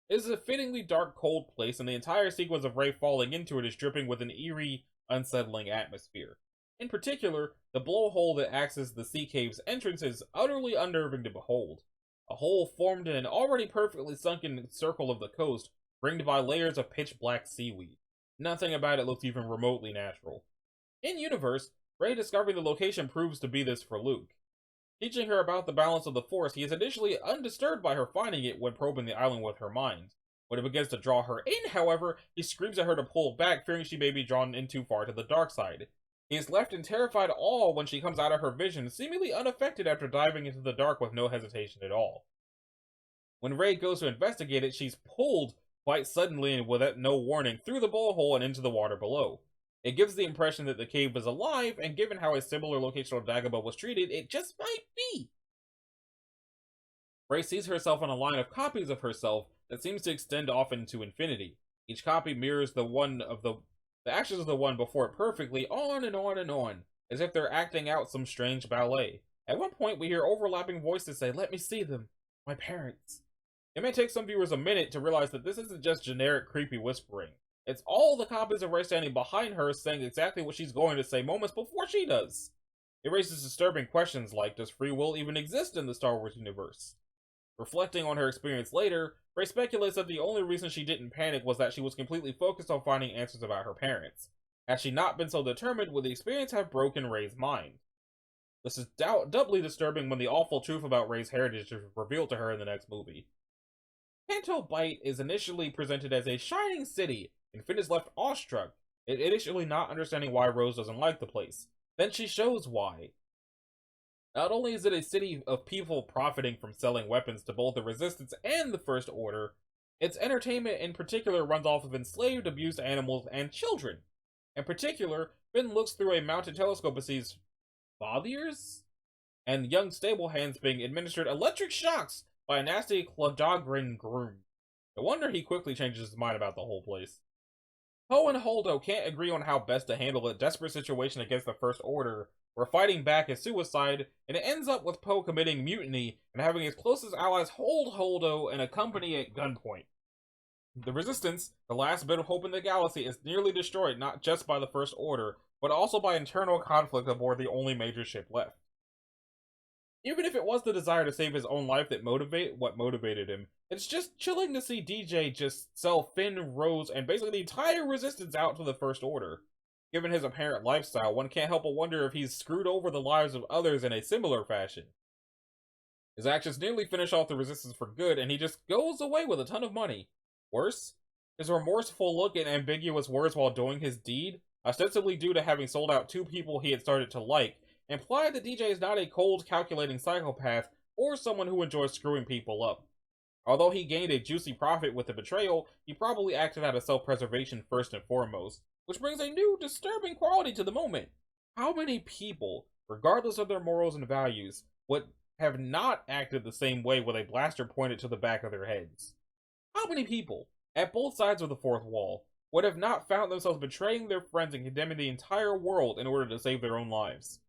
is a fittingly dark, cold place, and the entire sequence of Rey falling into it is dripping with an eerie, unsettling atmosphere. In particular, the blowhole that acts as the Sea Cave's entrance is utterly unnerving to behold. A hole formed in an already perfectly sunken circle of the coast, ringed by layers of pitch-black seaweed. Nothing about it looks even remotely natural. In-universe, Rey discovering the location proves to be this for Luke. Teaching her about the balance of the Force, he is initially undisturbed by her finding it when probing the island with her mind. When it begins to draw her in, however, he screams at her to pull back, fearing she may be drawn in too far to the dark side. He is left in terrified awe when she comes out of her vision, seemingly unaffected after diving into the dark with no hesitation at all. When Rey goes to investigate it, she's pulled quite suddenly and without no warning through the blowhole and into the water below. It gives the impression that the cave is alive, and given how a similar location on Dagobah was treated, it just might be. Rey sees herself on a line of copies of herself that seems to extend off into infinity. Each copy mirrors the actions of the one before it perfectly, on and on and on, as if they're acting out some strange ballet. At one point, we hear overlapping voices say, "Let me see them. My parents." It may take some viewers a minute to realize that this isn't just generic creepy whispering. It's all the copies of Rey standing behind her saying exactly what she's going to say moments before she does. It raises disturbing questions like, does free will even exist in the Star Wars universe? Reflecting on her experience later, Rey speculates that the only reason she didn't panic was that she was completely focused on finding answers about her parents. Had she not been so determined, would the experience have broken Rey's mind? This is doubly disturbing when the awful truth about Rey's heritage is revealed to her in the next movie. Canto Bight is initially presented as a shining city, and Finn is left awestruck, initially not understanding why Rose doesn't like the place. Then she shows why. Not only is it a city of people profiting from selling weapons to both the Resistance and the First Order, its entertainment in particular runs off of enslaved, abused animals and children. In particular, Finn looks through a mounted telescope and sees fathiers and young stable hands being administered electric shocks by a nasty Cladogrin groom. No wonder he quickly changes his mind about the whole place. Poe and Holdo can't agree on how best to handle a desperate situation against the First Order, where fighting back is suicide, and it ends up with Poe committing mutiny and having his closest allies hold Holdo and accompany at gunpoint. The Resistance, the last bit of hope in the galaxy, is nearly destroyed not just by the First Order, but also by internal conflict aboard the only major ship left. Even if it was the desire to save his own life that motivated him, it's just chilling to see DJ just sell Finn, Rose, and basically the entire Resistance out to the First Order. Given his apparent lifestyle, one can't help but wonder if he's screwed over the lives of others in a similar fashion. His actions nearly finish off the Resistance for good, and he just goes away with a ton of money. Worse, his remorseful look and ambiguous words while doing his deed, ostensibly due to having sold out 2 people he had started to like, imply that DJ is not a cold, calculating psychopath or someone who enjoys screwing people up. Although he gained a juicy profit with the betrayal, he probably acted out of self-preservation first and foremost, which brings a new, disturbing quality to the moment. How many people, regardless of their morals and values, would have not acted the same way with a blaster pointed to the back of their heads? How many people, at both sides of the fourth wall, would have not found themselves betraying their friends and condemning the entire world in order to save their own lives?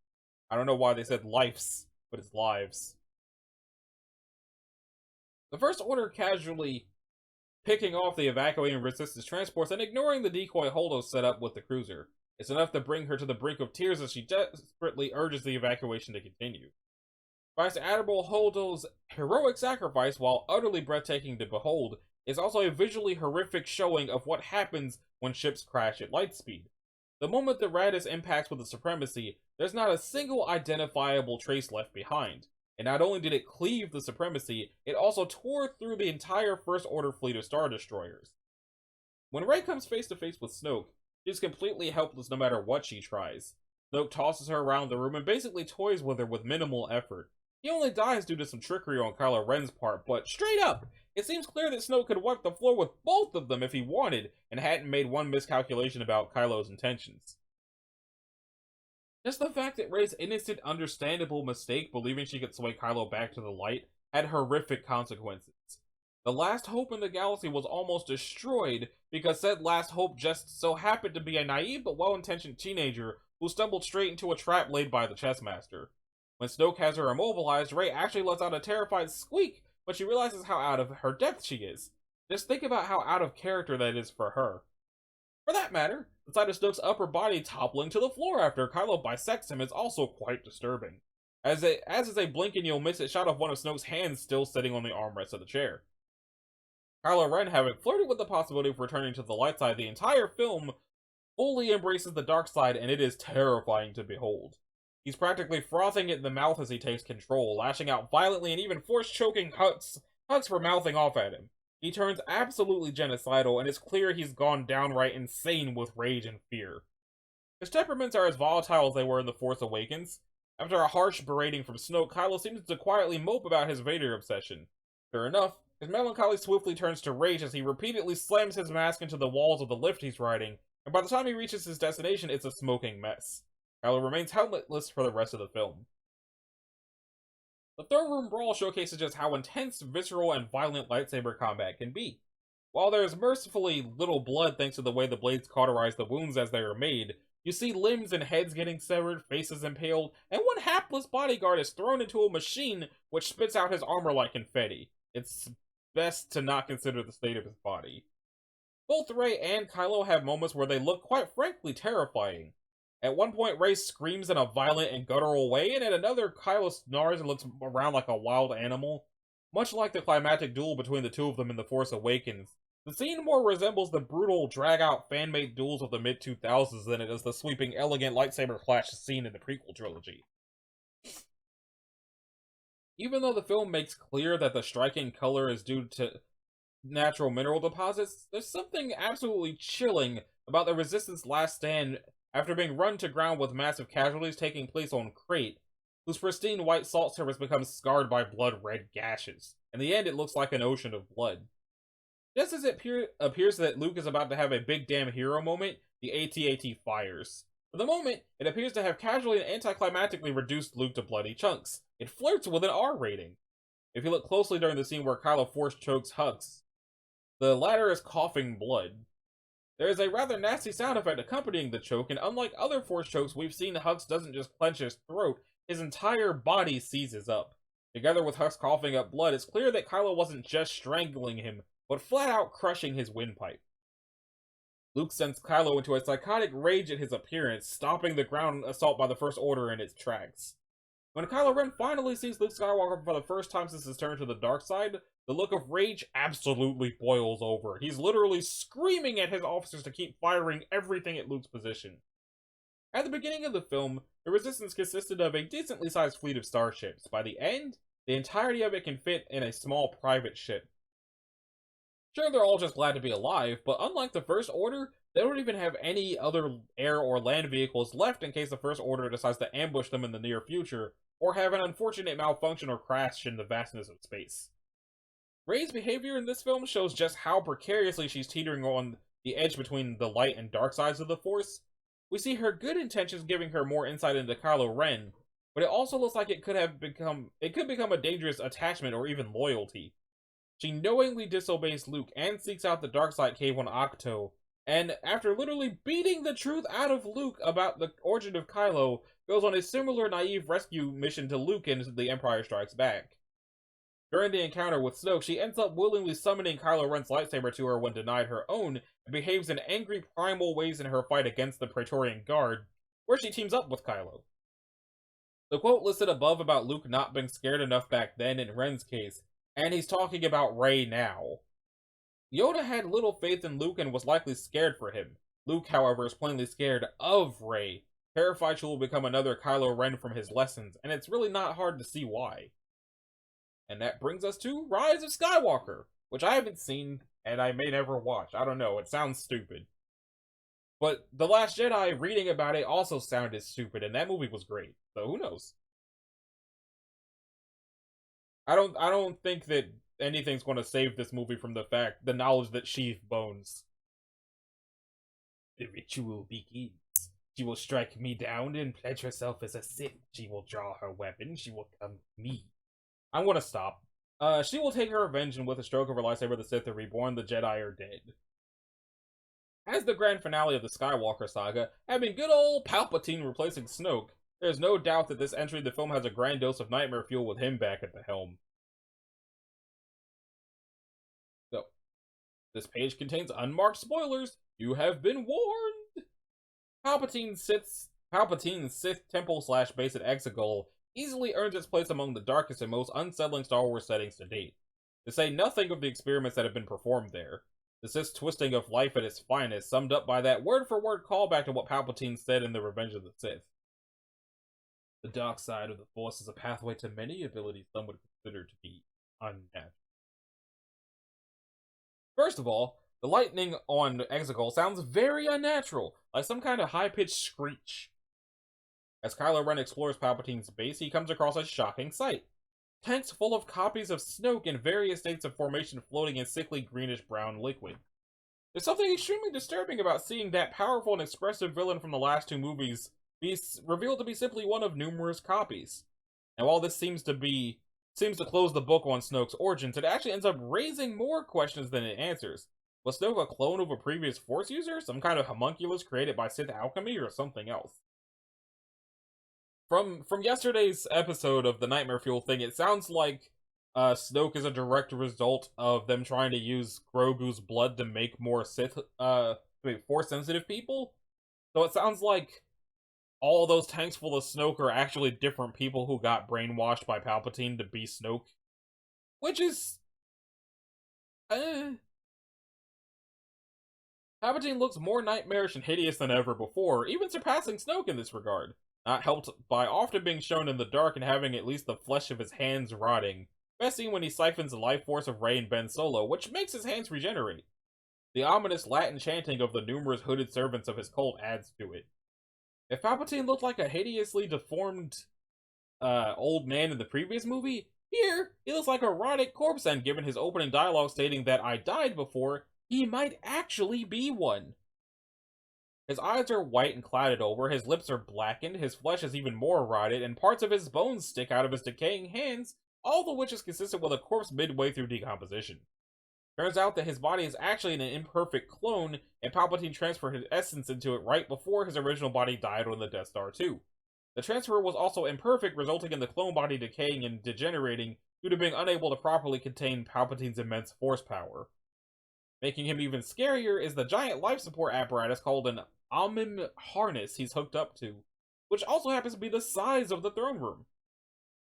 I don't know why they said lives, but it's lives. The First Order casually picking off the evacuating Resistance transports and ignoring the decoy Holdo set up with the cruiser. It's enough to bring her to the brink of tears as she desperately urges the evacuation to continue. Vice Admiral Holdo's heroic sacrifice, while utterly breathtaking to behold, is also a visually horrific showing of what happens when ships crash at light speed. The moment the Radis impacts with the Supremacy, there's not a single identifiable trace left behind. And not only did it cleave the Supremacy, it also tore through the entire First Order fleet of Star Destroyers. When Rey comes face to face with Snoke, she's completely helpless no matter what she tries. Snoke tosses her around the room and basically toys with her with minimal effort. He only dies due to some trickery on Kylo Ren's part, but straight up, it seems clear that Snoke could wipe the floor with both of them if he wanted, and hadn't made one miscalculation about Kylo's intentions. Just the fact that Rey's innocent, understandable mistake believing she could sway Kylo back to the light had horrific consequences. The last hope in the galaxy was almost destroyed because said last hope just so happened to be a naive but well-intentioned teenager who stumbled straight into a trap laid by the chessmaster. When Snoke has her immobilized, Rey actually lets out a terrified squeak, but she realizes how out of her depth she is. Just think about how out of character that is for her. For that matter, the sight of Snoke's upper body toppling to the floor after Kylo bisects him is also quite disturbing, as is a blink and you'll miss it shot of one of Snoke's hands still sitting on the armrest of the chair. Kylo Ren, having flirted with the possibility of returning to the light side the entire film, fully embraces the dark side, and it is terrifying to behold. He's practically frothing at the mouth as he takes control, lashing out violently and even force-choking Hux for mouthing off at him. He turns absolutely genocidal, and it's clear he's gone downright insane with rage and fear. His temperaments are as volatile as they were in The Force Awakens. After a harsh berating from Snoke, Kylo seems to quietly mope about his Vader obsession. Sure enough, his melancholy swiftly turns to rage as he repeatedly slams his mask into the walls of the lift he's riding, and by the time he reaches his destination, it's a smoking mess. Kylo remains helmetless for the rest of the film. The throne room brawl showcases just how intense, visceral, and violent lightsaber combat can be. While there is mercifully little blood thanks to the way the blades cauterize the wounds as they are made, you see limbs and heads getting severed, faces impaled, and one hapless bodyguard is thrown into a machine which spits out his armor like confetti. It's best to not consider the state of his body. Both Rey and Kylo have moments where they look quite frankly terrifying. At one point, Rey screams in a violent and guttural way, and at another, Kylo snarls and looks around like a wild animal. Much like the climactic duel between the two of them in The Force Awakens, the scene more resembles the brutal, drag-out, fan-made duels of the mid-2000s than it does the sweeping, elegant lightsaber clash scene in the prequel trilogy. Even though the film makes clear that the striking color is due to natural mineral deposits, there's something absolutely chilling about the Resistance last stand after being run to ground with massive casualties taking place on Crate, whose pristine white salt surface becomes scarred by blood-red gashes. In the end, it looks like an ocean of blood. Just as it appears that Luke is about to have a big damn hero moment, the AT-AT fires. For the moment, it appears to have casually and anticlimactically reduced Luke to bloody chunks. It flirts with an R rating. If you look closely during the scene where Kylo force chokes Hux, the latter is coughing blood. There is a rather nasty sound effect accompanying the choke, and unlike other force chokes we've seen, Hux doesn't just clench his throat, his entire body seizes up. Together with Hux coughing up blood, it's clear that Kylo wasn't just strangling him, but flat out crushing his windpipe. Luke sends Kylo into a psychotic rage at his appearance, stopping the ground assault by the First Order in its tracks. When Kylo Ren finally sees Luke Skywalker for the first time since his turn to the dark side, the look of rage absolutely boils over. He's literally screaming at his officers to keep firing everything at Luke's position. At the beginning of the film, the Resistance consisted of a decently sized fleet of starships. By the end, the entirety of it can fit in a small private ship. Sure, they're all just glad to be alive, but unlike the First Order, they don't even have any other air or land vehicles left in case the First Order decides to ambush them in the near future, or have an unfortunate malfunction or crash in the vastness of space. Rey's behavior in this film shows just how precariously she's teetering on the edge between the light and dark sides of the Force. We see her good intentions giving her more insight into Kylo Ren, but it also looks like it could become a dangerous attachment or even loyalty. She knowingly disobeys Luke and seeks out the darkside cave on Ahch-To, and after literally beating the truth out of Luke about the origin of Kylo, goes on a similar naive rescue mission to Luke in The Empire Strikes Back. During the encounter with Snoke, she ends up willingly summoning Kylo Ren's lightsaber to her when denied her own, and behaves in angry primal ways in her fight against the Praetorian Guard, where she teams up with Kylo. The quote listed above about Luke not being scared enough back then in Ren's case, and he's talking about Rey now. Yoda had little faith in Luke and was likely scared for him. Luke, however, is plainly scared of Rey, terrified she will become another Kylo Ren from his lessons, and it's really not hard to see why. And that brings us to Rise of Skywalker, which I haven't seen, and I may never watch. I don't know, it sounds stupid. But The Last Jedi, reading about it, also sounded stupid, and that movie was great, so who knows? I don't think that anything's going to save this movie from the knowledge that Sheev bones. The ritual begins. She will strike me down and pledge herself as a Sith. She will draw her weapon. She will come to me. I'm going to stop. She will take her revenge, and with a stroke of her lightsaber, the Sith are reborn. The Jedi are dead. As the grand finale of the Skywalker saga, having good old Palpatine replacing Snoke, there's no doubt that this entry of the film has a grand dose of nightmare fuel with him back at the helm. So, this page contains unmarked spoilers. You have been warned! Palpatine's Sith temple/base at Exegol easily earns its place among the darkest and most unsettling Star Wars settings to date. To say nothing of the experiments that have been performed there. The Sith's twisting of life at its finest, summed up by that word-for-word callback to what Palpatine said in The Revenge of the Sith. The dark side of the Force is a pathway to many abilities some would consider to be unnatural. First of all, the lightning on Exegol sounds very unnatural, like some kind of high-pitched screech. As Kylo Ren explores Palpatine's base, he comes across a shocking sight. Tanks full of copies of Snoke in various states of formation floating in sickly greenish-brown liquid. There's something extremely disturbing about seeing that powerful and expressive villain from the last two movies be revealed to be simply one of numerous copies. And while this seems to close the book on Snoke's origins, it actually ends up raising more questions than it answers. Was Snoke a clone of a previous Force user? Some kind of homunculus created by Sith alchemy, or something else? From yesterday's episode of the Nightmare Fuel thing, it sounds like Snoke is a direct result of them trying to use Grogu's blood to make more Force-sensitive people. So it sounds like all those tanks full of Snoke are actually different people who got brainwashed by Palpatine to be Snoke. Which is... Palpatine looks more nightmarish and hideous than ever before, even surpassing Snoke in this regard. Not helped by often being shown in the dark and having at least the flesh of his hands rotting. Best seen when he siphons the life force of Rey and Ben Solo, which makes his hands regenerate. The ominous Latin chanting of the numerous hooded servants of his cult adds to it. If Palpatine looked like a hideously deformed old man in the previous movie, here he looks like a rotted corpse, and given his opening dialogue stating that I died before, he might actually be one. His eyes are white and clouded over, his lips are blackened, his flesh is even more rotted, and parts of his bones stick out of his decaying hands, all of which is consistent with a corpse midway through decomposition. Turns out that his body is actually an imperfect clone, and Palpatine transferred his essence into it right before his original body died on the Death Star 2. The transfer was also imperfect, resulting in the clone body decaying and degenerating due to being unable to properly contain Palpatine's immense force power. Making him even scarier is the giant life support apparatus called an Omim harness he's hooked up to, which also happens to be the size of the throne room.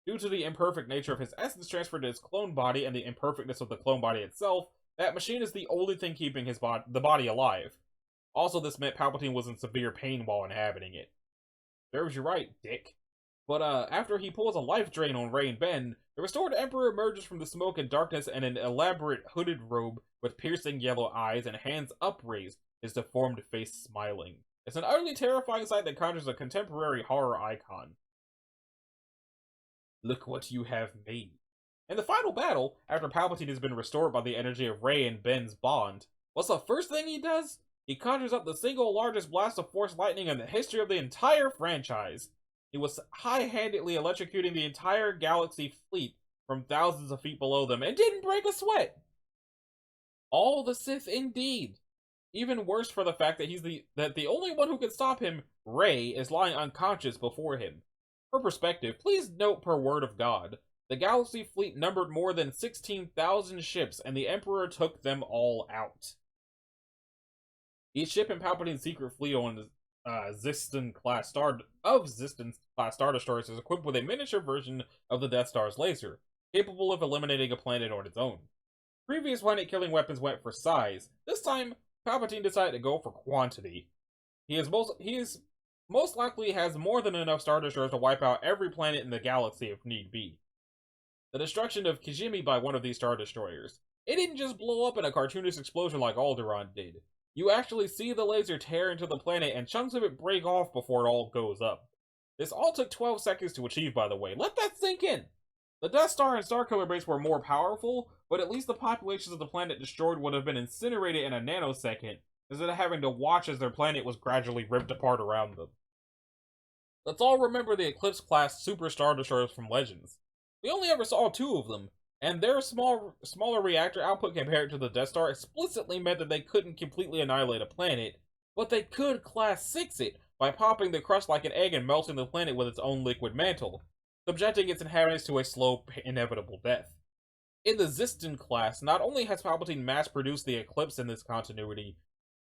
Due to the imperfect nature of his essence transferred to his clone body and the imperfectness of the clone body itself, that machine is the only thing keeping the body alive. Also, this meant Palpatine was in severe pain while inhabiting it. Serves you right, dick. But after he pulls a life drain on Rey and Ben, the restored Emperor emerges from the smoke and darkness in an elaborate hooded robe with piercing yellow eyes and hands upraised, his deformed face smiling. It's an utterly terrifying sight that conjures a contemporary horror icon. Look what you have made. In the final battle, after Palpatine has been restored by the energy of Rey and Ben's bond, what's the first thing he does? He conjures up the single largest blast of Force lightning in the history of the entire franchise. He was high-handedly electrocuting the entire galaxy fleet from thousands of feet below them and didn't break a sweat. All the Sith indeed. Even worse for the fact that the only one who can stop him, Rey, is lying unconscious before him. For perspective, please note per word of God, the galaxy fleet numbered more than 16,000 ships, and the Emperor took them all out. Each ship in Palpatine's secret fleet on Ziston-class Star Destroyers is equipped with a miniature version of the Death Star's laser, capable of eliminating a planet on its own. Previous planet-killing weapons went for size. This time, Palpatine decided to go for quantity. He most likely has more than enough Star Destroyers to wipe out every planet in the galaxy if need be. The destruction of Kijimi by one of these Star Destroyers. It didn't just blow up in a cartoonish explosion like Alderaan did. You actually see the laser tear into the planet and chunks of it break off before it all goes up. This all took 12 seconds to achieve, by the way. Let that sink in! The Death Star and Starkiller Base were more powerful, but at least the populations of the planet destroyed would have been incinerated in a nanosecond, instead of having to watch as their planet was gradually ripped apart around them. Let's all remember the Eclipse-class Super Star Destroyers from Legends. We only ever saw 2 of them, and their smaller reactor output compared to the Death Star explicitly meant that they couldn't completely annihilate a planet, but they could Class 6 it by popping the crust like an egg and melting the planet with its own liquid mantle, subjecting its inhabitants to a slow, inevitable death. In the Ziston class, not only has Palpatine mass-produced the Eclipse in this continuity,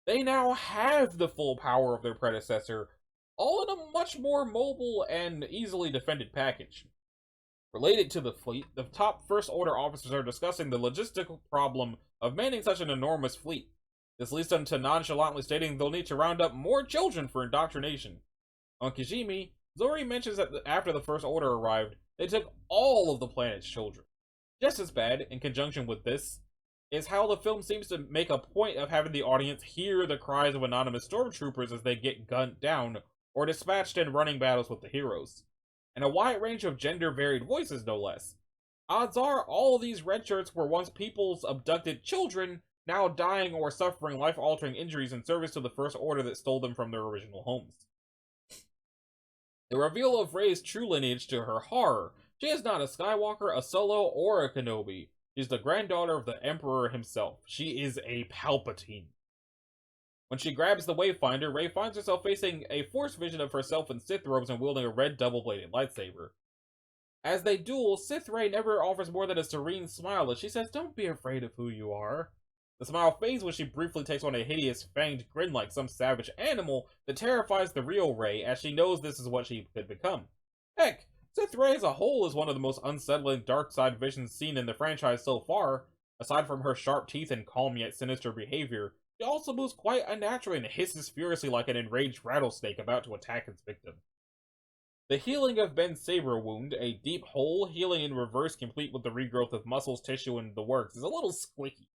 they now have the full power of their predecessor, all in a much more mobile and easily defended package. Related to the fleet, the top First Order officers are discussing the logistical problem of manning such an enormous fleet. This leads them to nonchalantly stating they'll need to round up more children for indoctrination. On Kijimi, Zori mentions that after the First Order arrived, they took all of the planet's children. Just as bad, in conjunction with this, is how the film seems to make a point of having the audience hear the cries of anonymous stormtroopers as they get gunned down or dispatched in running battles with the heroes. And a wide range of gender-varied voices, no less. Odds are all of these red shirts were once people's abducted children, now dying or suffering life-altering injuries in service to the First Order that stole them from their original homes. The reveal of Rey's true lineage to her horror. She is not a Skywalker, a Solo, or a Kenobi. She's the granddaughter of the Emperor himself. She is a Palpatine. When she grabs the Wayfinder, Rey finds herself facing a Force vision of herself in Sith robes and wielding a red double-bladed lightsaber. As they duel, Sith Rey never offers more than a serene smile as she says, "Don't be afraid of who you are." The smile fades when she briefly takes on a hideous, fanged grin like some savage animal that terrifies the real Rey, as she knows this is what she could become. Heck, Sith Rey as a whole is one of the most unsettling dark side visions seen in the franchise so far. Aside from her sharp teeth and calm yet sinister behavior, she also moves quite unnaturally and hisses furiously like an enraged rattlesnake about to attack its victim. The healing of Ben's saber wound, a deep hole, healing in reverse complete with the regrowth of muscles, tissue, and the works, is a little squicky.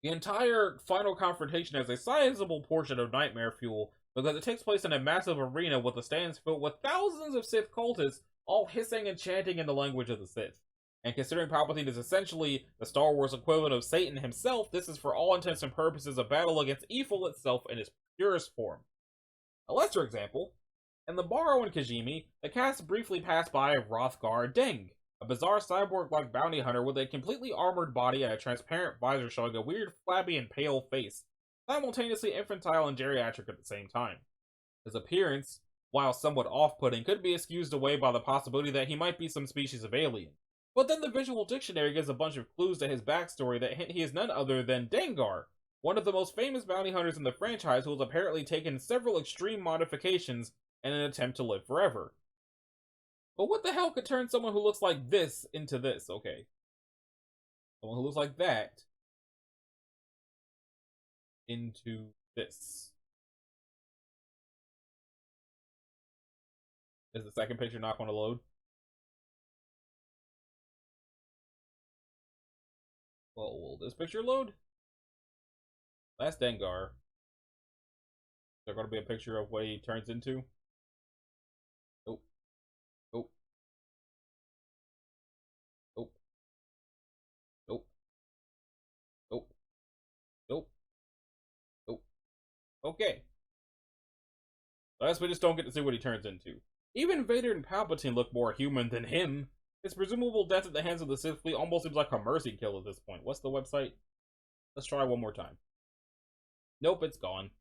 The entire final confrontation has a sizable portion of nightmare fuel because it takes place in a massive arena with the stands filled with thousands of Sith cultists, all hissing and chanting in the language of the Sith. And considering Palpatine is essentially the Star Wars equivalent of Satan himself, this is for all intents and purposes a battle against evil itself in its purest form. A lesser example, in the Barrow and Kijimi, the cast briefly passed by Hrothgar Deng, a bizarre cyborg-like bounty hunter with a completely armored body and a transparent visor showing a weird, flabby, and pale face, simultaneously infantile and geriatric at the same time. His appearance, while somewhat off-putting, could be excused away by the possibility that he might be some species of alien. But then the visual dictionary gives a bunch of clues to his backstory that hint he is none other than Dengar, one of the most famous bounty hunters in the franchise who has apparently taken several extreme modifications in an attempt to live forever. But what the hell could turn someone who looks like this into this? Okay. Someone who looks like that into this. Is the second picture not going to load? Well, will this picture load? That's Dengar. Is there going to be a picture of what he turns into? Nope. Nope. Nope. Nope. Nope. Nope. Nope. Okay. I guess we just don't get to see what he turns into. Even Vader and Palpatine look more human than him. His presumable death at the hands of the Sith fleet almost seems like a mercy kill at this point. What's the website? Let's try one more time. Nope, it's gone.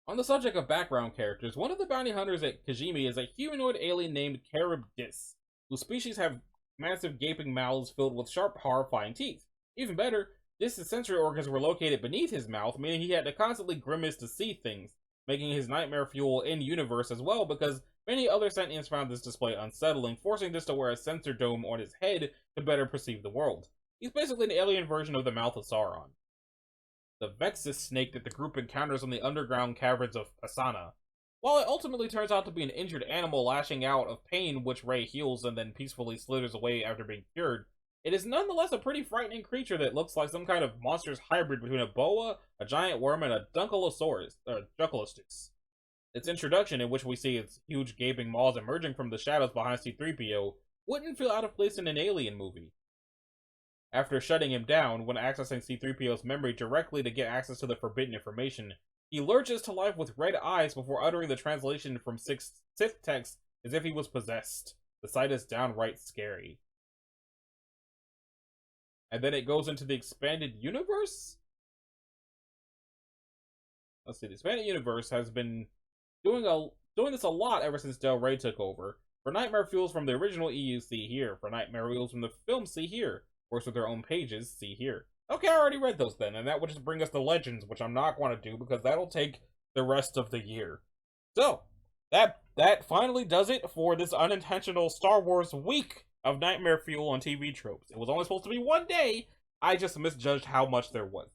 On the subject of background characters, one of the bounty hunters at Kijimi is a humanoid alien named Caribdis, whose species have massive gaping mouths filled with sharp, horrifying teeth. Even better, Dis's sensory organs were located beneath his mouth, meaning he had to constantly grimace to see things, making his nightmare fuel in-universe as well, because many other sentients found this display unsettling, forcing Dis to wear a sensor dome on his head to better perceive the world. He's basically an alien version of the mouth of Sauron. The Vexus snake that the group encounters in the underground caverns of Pasana. While it ultimately turns out to be an injured animal lashing out of pain which Rey heals and then peacefully slithers away after being cured, it is nonetheless a pretty frightening creature that looks like some kind of monstrous hybrid between a boa, a giant worm, and a Dunkleosaurus, Dunkleosteus. Its introduction, in which we see its huge gaping maws emerging from the shadows behind C-3PO, wouldn't feel out of place in an Alien movie. After shutting him down, when accessing C-3PO's memory directly to get access to the forbidden information, he lurches to life with red eyes before uttering the translation from Sith text as if he was possessed. The sight is downright scary. And then it goes into the expanded universe? Let's see, the expanded universe has been doing this a lot ever since Del Rey took over. For nightmare fuels from the original EU, see here. For nightmare fuels from the film, see here. Works with their own pages, see here. Okay, I already read those then, and that would just bring us to Legends, which I'm not going to do because that'll take the rest of the year. So, that finally does it for this unintentional Star Wars week of nightmare fuel on TV tropes. It was only supposed to be one day. I just misjudged how much there was.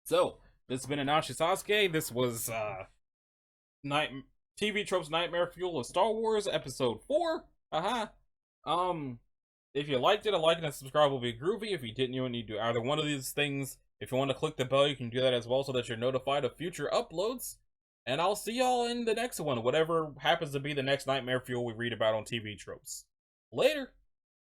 So, this has been Anashi Sasuke. This was TV tropes nightmare fuel of Star Wars episode 4. If you liked it, a like and a subscribe will be groovy. If you didn't, you don't need to do either one of these things. If you want to click the bell, you can do that as well so that you're notified of future uploads. And I'll see y'all in the next one, whatever happens to be the next nightmare fuel we read about on TV tropes. Later!